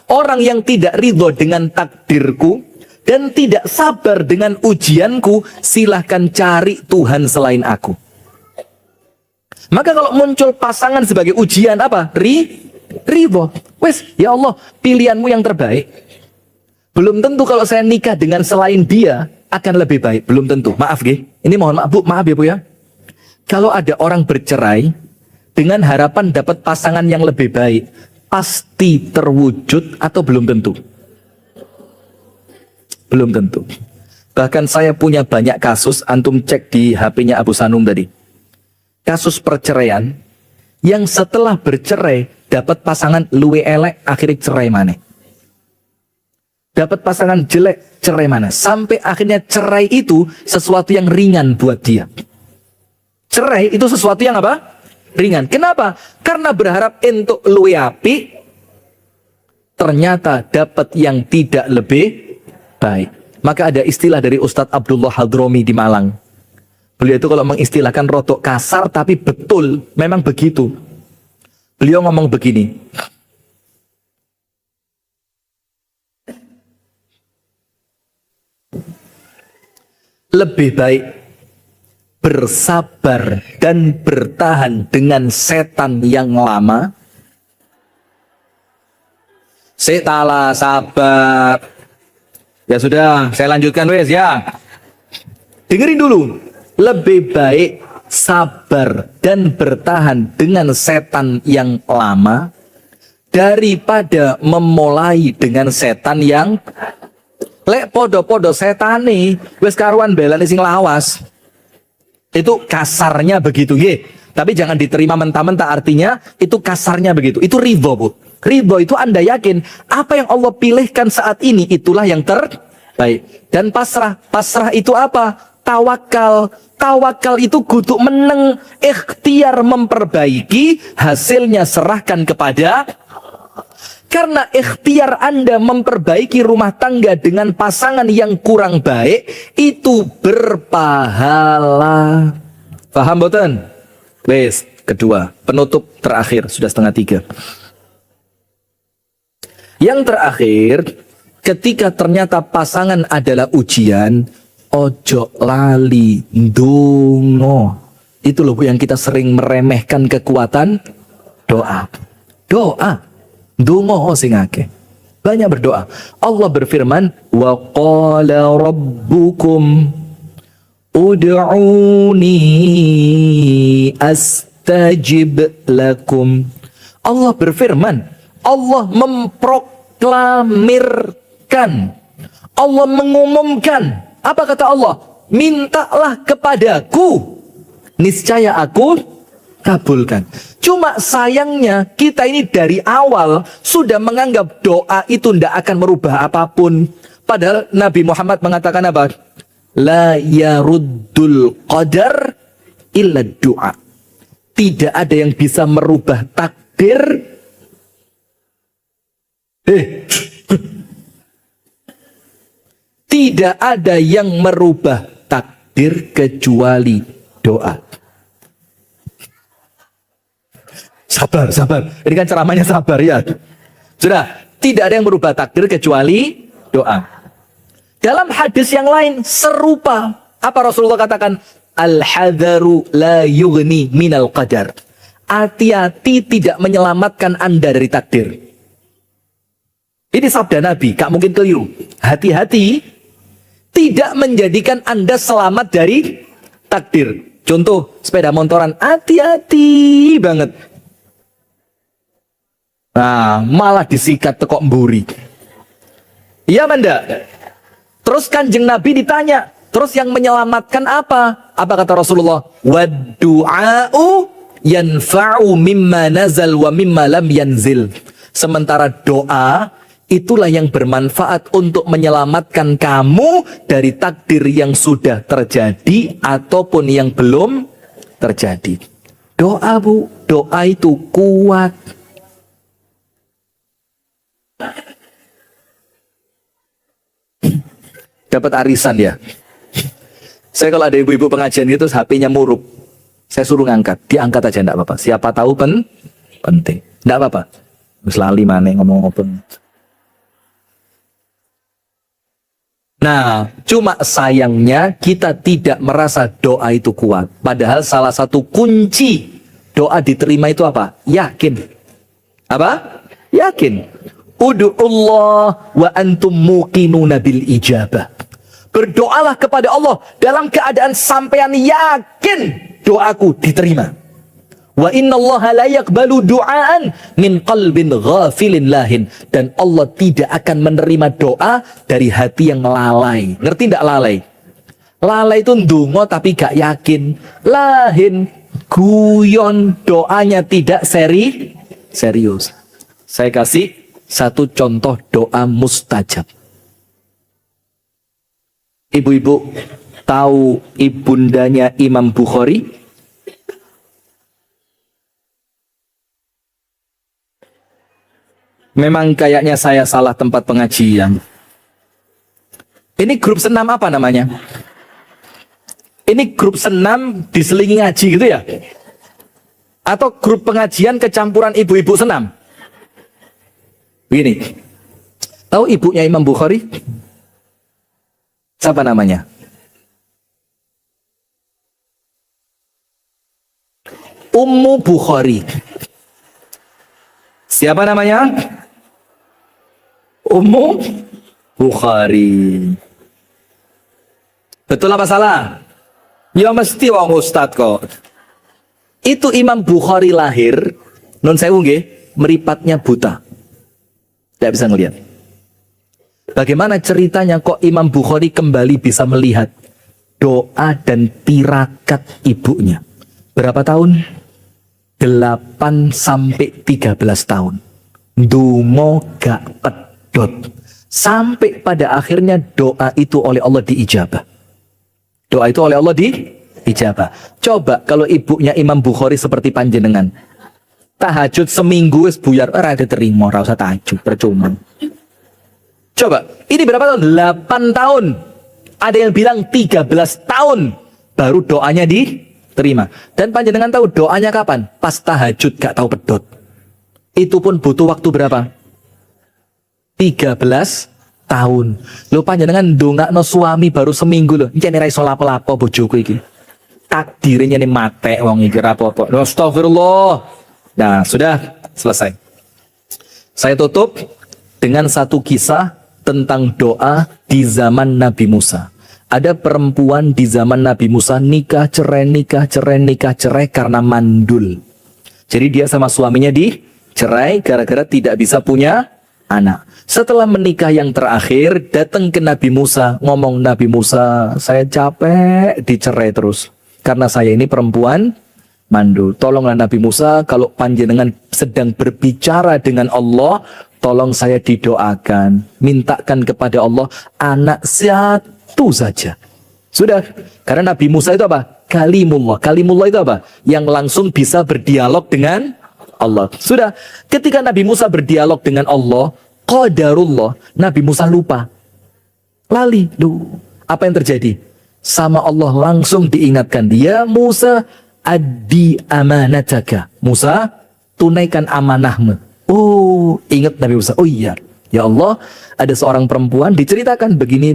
orang yang tidak ridho dengan takdirku, dan tidak sabar dengan ujianku, silahkan cari Tuhan selain aku. Maka kalau muncul pasangan sebagai ujian apa? Ridho. Wes, ya Allah, pilihanmu yang terbaik. Belum tentu kalau saya nikah dengan selain dia akan lebih baik. Belum tentu. Maaf, Ge. Ini mohon maaf, Bu. Maaf ya, Bu ya. Kalau ada orang bercerai dengan harapan dapat pasangan yang lebih baik, pasti terwujud atau belum tentu? Belum tentu. Bahkan saya punya banyak kasus, antum cek di HP-nya Abu Sanum tadi. Kasus perceraian yang setelah bercerai dapat pasangan luwe elek, akhirnya cerai mana? Dapat pasangan jelek, cerai mana? Sampai akhirnya cerai itu sesuatu yang ringan buat dia. Cerai itu sesuatu yang apa? Ringan. Kenapa? Karena berharap untuk luwe api, ternyata dapat yang tidak lebih baik. Maka ada istilah dari Ustadz Abdullah Hadromi di Malang. Beliau itu kalau mengistilahkan rotok kasar, tapi betul, memang begitu. Beliau ngomong begini, lebih baik bersabar dan bertahan dengan setan yang lama. Setala sabar. Ya sudah, saya lanjutkan wes ya. Dengerin dulu. Lebih baik sabar dan bertahan dengan setan yang lama daripada memulai dengan setan yang lek podo-podo setane wes karuan belane sing lawas. Itu kasarnya begitu, ye. Tapi jangan diterima mentah-mentah, artinya itu kasarnya begitu. Itu ridho, Bu. Ridho itu Anda yakin apa yang Allah pilihkan saat ini itulah yang terbaik. Dan pasrah, pasrah itu apa? Tawakal. Tawakal itu kudu meneng, ikhtiar memperbaiki, hasilnya serahkan kepada. Karena ikhtiar Anda memperbaiki rumah tangga dengan pasangan yang kurang baik, itu berpahala. Paham boten? Wes, kedua, penutup terakhir, sudah 2:30. Yang terakhir, ketika ternyata pasangan adalah ujian, ojo lali ndonga. Itu loh Bu, yang kita sering meremehkan kekuatan doa. Doa. Ndonga sing akeh. Banyak berdoa. Allah berfirman, wa qala rabbukum ud'uni astajib lakum. Allah berfirman, Allah memproklamirkan, Allah mengumumkan. Apa kata Allah? Mintalah kepadaku, niscaya aku kabulkan. Cuma sayangnya kita ini dari awal sudah menganggap doa itu tidak akan merubah apapun. Padahal Nabi Muhammad mengatakan apa? La yaruddul qadar illa doa. Tidak ada yang bisa merubah takdir. Tidak ada yang merubah takdir kecuali doa. Sabar, sabar. Ini kan ceramahnya sabar ya. Sudah, tidak ada yang merubah takdir kecuali doa. Dalam hadis yang lain serupa. Apa Rasulullah katakan? Al-hadaru la yughni minal qadar. Hati-hati tidak menyelamatkan Anda dari takdir. Ini sabda Nabi, gak mungkin keliru. Hati-hati tidak menjadikan Anda selamat dari takdir. Contoh, sepeda motoran, hati-hati banget. Nah, malah disikat tekok mburi. Iya Manda. Terus Kanjeng Nabi ditanya, terus yang menyelamatkan apa? Apa kata Rasulullah? Wad-du'a'u yanfa'u mimma nazal wa mimma lam yanzil. Sementara doa itulah yang bermanfaat untuk menyelamatkan kamu dari takdir yang sudah terjadi ataupun yang belum terjadi. Doa Bu, doa itu kuat. Dapat arisan ya. Saya kalau ada ibu-ibu pengajian itu HP-nya murup, saya suruh ngangkat, diangkat aja enggak apa-apa. Siapa tahu penting. Enggak apa-apa. Wis lali maneh ngomong apa. Nah, cuma sayangnya kita tidak merasa doa itu kuat. Padahal salah satu kunci doa diterima itu apa? Yakin. Apa? Yakin. Ud'ullah wa antum muqinuna bil ijabah. Berdoalah kepada Allah dalam keadaan sampean yakin doaku diterima. Wa innallaha la yaqbalu du'aan min qalbin ghafilin lahin. Dan Allah tidak akan menerima doa dari hati yang lalai. Ngerti tidak lalai? Lalai itu ndonga tapi gak yakin. Lahin, guyon, doanya tidak serius. Saya kasih satu contoh doa mustajab. Ibu-ibu tahu ibundanya Imam Bukhari? Memang kayaknya saya salah tempat pengajian. Ini grup senam apa namanya? Ini grup senam diselingi ngaji gitu ya? Atau grup pengajian kecampuran ibu-ibu senam. Begini, tahu ibunya Imam Bukhari? Siapa namanya? Ummu Bukhari. Siapa namanya? Ummu Bukhari. Betul apa salah? Ya mesti wong ustad kok. Itu Imam Bukhari lahir, nun sewu nggih, meripatnya buta. Tidak bisa ngelihat. Bagaimana ceritanya kok Imam Bukhari kembali bisa melihat doa dan tirakat ibunya? Berapa tahun? 8 sampai 13 tahun. Dungo gak pedot. Sampai pada akhirnya doa itu oleh Allah diijabah. Doa itu oleh Allah diijabah. Coba kalau ibunya Imam Bukhari seperti panjenengan. Tahajud seminggu wis buyar ora diterima, ora usah tahajud, percuma. Coba, ini berapa tahun? 8 tahun. Ada yang bilang 13 tahun baru doanya diterima. Dan panjenengan tahu doanya kapan? Pas tahajud gak tahu pedot. Itu pun butuh waktu berapa? 13 tahun. Lo panjenengan ndongakno suami baru seminggu lho. Iki ora iso lapo-lapo bojoku iki. Takdirnya nih mate wong iki rapopo. Astagfirullah. Nah, sudah selesai. Saya tutup dengan satu kisah tentang doa di zaman Nabi Musa. Ada perempuan di zaman Nabi Musa nikah cerai karena mandul. Jadi dia sama suaminya dicerai gara-gara tidak bisa punya anak. Setelah menikah yang terakhir, datang ke Nabi Musa, ngomong, Nabi Musa, saya capek dicerai terus. Karena saya ini perempuan mandul. Tolonglah Nabi Musa, kalau panjenengan sedang berbicara dengan Allah, tolong saya didoakan. Mintakan kepada Allah anak satu saja. Sudah. Karena Nabi Musa itu apa? Kalimullah. Kalimullah itu apa? Yang langsung bisa berdialog dengan Allah. Sudah. Ketika Nabi Musa berdialog dengan Allah, qadarullah, Nabi Musa lupa. Lali. Duh, apa yang terjadi? Sama Allah langsung diingatkan. Ya Musa, addi amanataka. Musa, tunaikan amanahmu. Oh, ingat Nabi Musa. Oh iya, ya Allah, ada seorang perempuan diceritakan begini.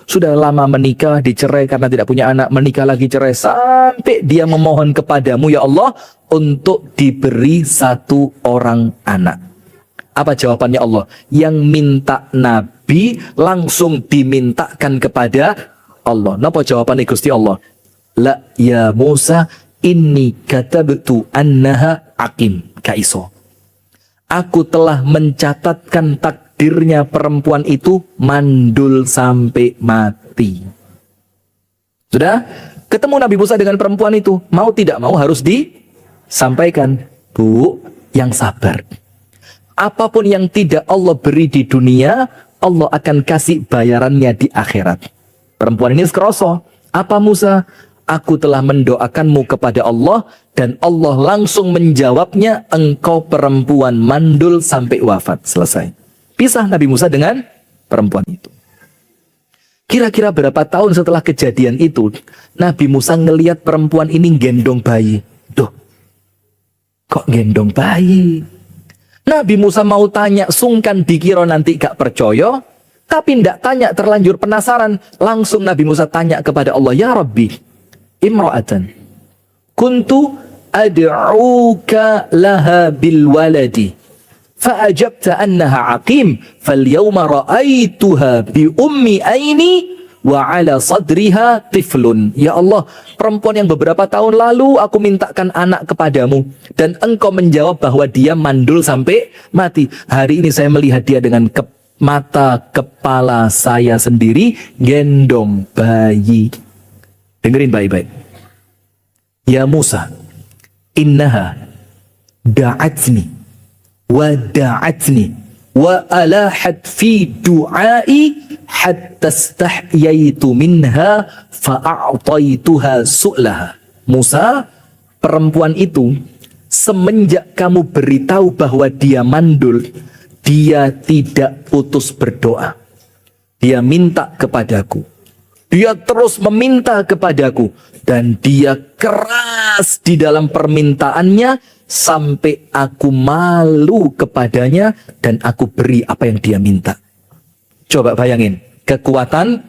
Sudah lama menikah, dicerai karena tidak punya anak, menikah lagi, cerai, sampai dia memohon kepadamu ya Allah untuk diberi satu orang anak. Apa jawabannya Allah? Yang minta Nabi langsung dimintakan kepada Allah. Napa jawabannya Gusti Allah? La ya Musa, inni katabtu annaha aqim. Kaiso. Aku telah mencatatkan takdirnya perempuan itu mandul sampai mati. Sudah? Ketemu Nabi Musa dengan perempuan itu. Mau tidak mau harus disampaikan. Bu, yang sabar. Apapun yang tidak Allah beri di dunia, Allah akan kasih bayarannya di akhirat. Perempuan ini sekeroso. Apa Musa? Aku telah mendoakanmu kepada Allah dan Allah langsung menjawabnya, engkau perempuan mandul sampai wafat. Selesai. Pisah Nabi Musa dengan perempuan itu. Kira-kira berapa tahun setelah kejadian itu, Nabi Musa ngelihat perempuan ini gendong bayi. Duh, kok gendong bayi? Nabi Musa mau tanya, sungkan dikira nanti gak percaya, tapi ndak tanya, terlanjur penasaran. Langsung Nabi Musa tanya kepada Allah, ya Rabbi, imra'atan kuntu ad'uka laha bil waladi fa'ajabta annaha aqim falyawma ra'aituha bi ummi aini wa ala sadriha tiflun. Ya Allah, perempuan yang beberapa tahun lalu aku mintakan anak kepadamu dan engkau menjawab bahwa dia mandul sampai mati. Hari ini saya melihat dia dengan mata kepala saya sendiri gendong bayi. Dengerin baik-baik. Ya Musa, innaha da'atni wa da'atni wa alahat fi du'ai hatta stahyaitu minha fa'a'taituha su'laha. Musa, perempuan itu semenjak kamu beritahu bahwa dia mandul, dia tidak putus berdoa. Dia minta kepadaku. Dia terus meminta kepadaku. Dan dia keras di dalam permintaannya sampai aku malu kepadanya dan aku beri apa yang dia minta. Coba bayangin, kekuatan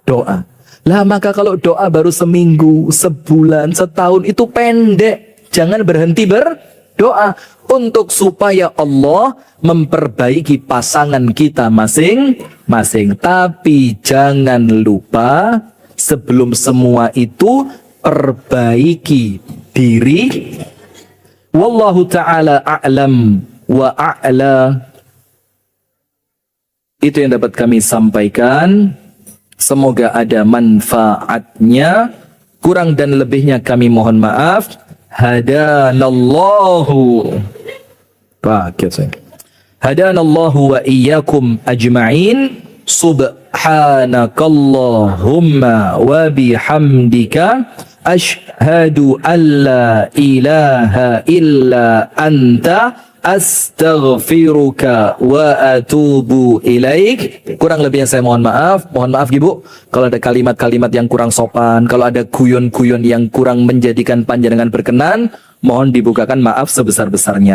doa. Lah maka kalau doa baru seminggu, sebulan, setahun itu pendek. Jangan berhenti berdoa untuk supaya Allah memperbaiki pasangan kita masing-masing. Tapi jangan lupa sebelum semua itu perbaiki diri. Wallahu ta'ala a'lam wa a'la. Itu yang dapat kami sampaikan. Semoga ada manfaatnya. Kurang dan lebihnya kami mohon maaf. Hadanallahu. Hadanallahu wa iyyakum ajma'in. Subhanakallahumma wa bihamdika. Ashhadu an la ilaha illa anta. Astaghfiruka wa atubu ilaik. Kurang lebihnya saya mohon maaf. Mohon maaf Ibu kalau ada kalimat-kalimat yang kurang sopan, kalau ada guyon-guyon yang kurang menjadikan panjenengan berkenan, mohon dibukakan maaf sebesar-besarnya.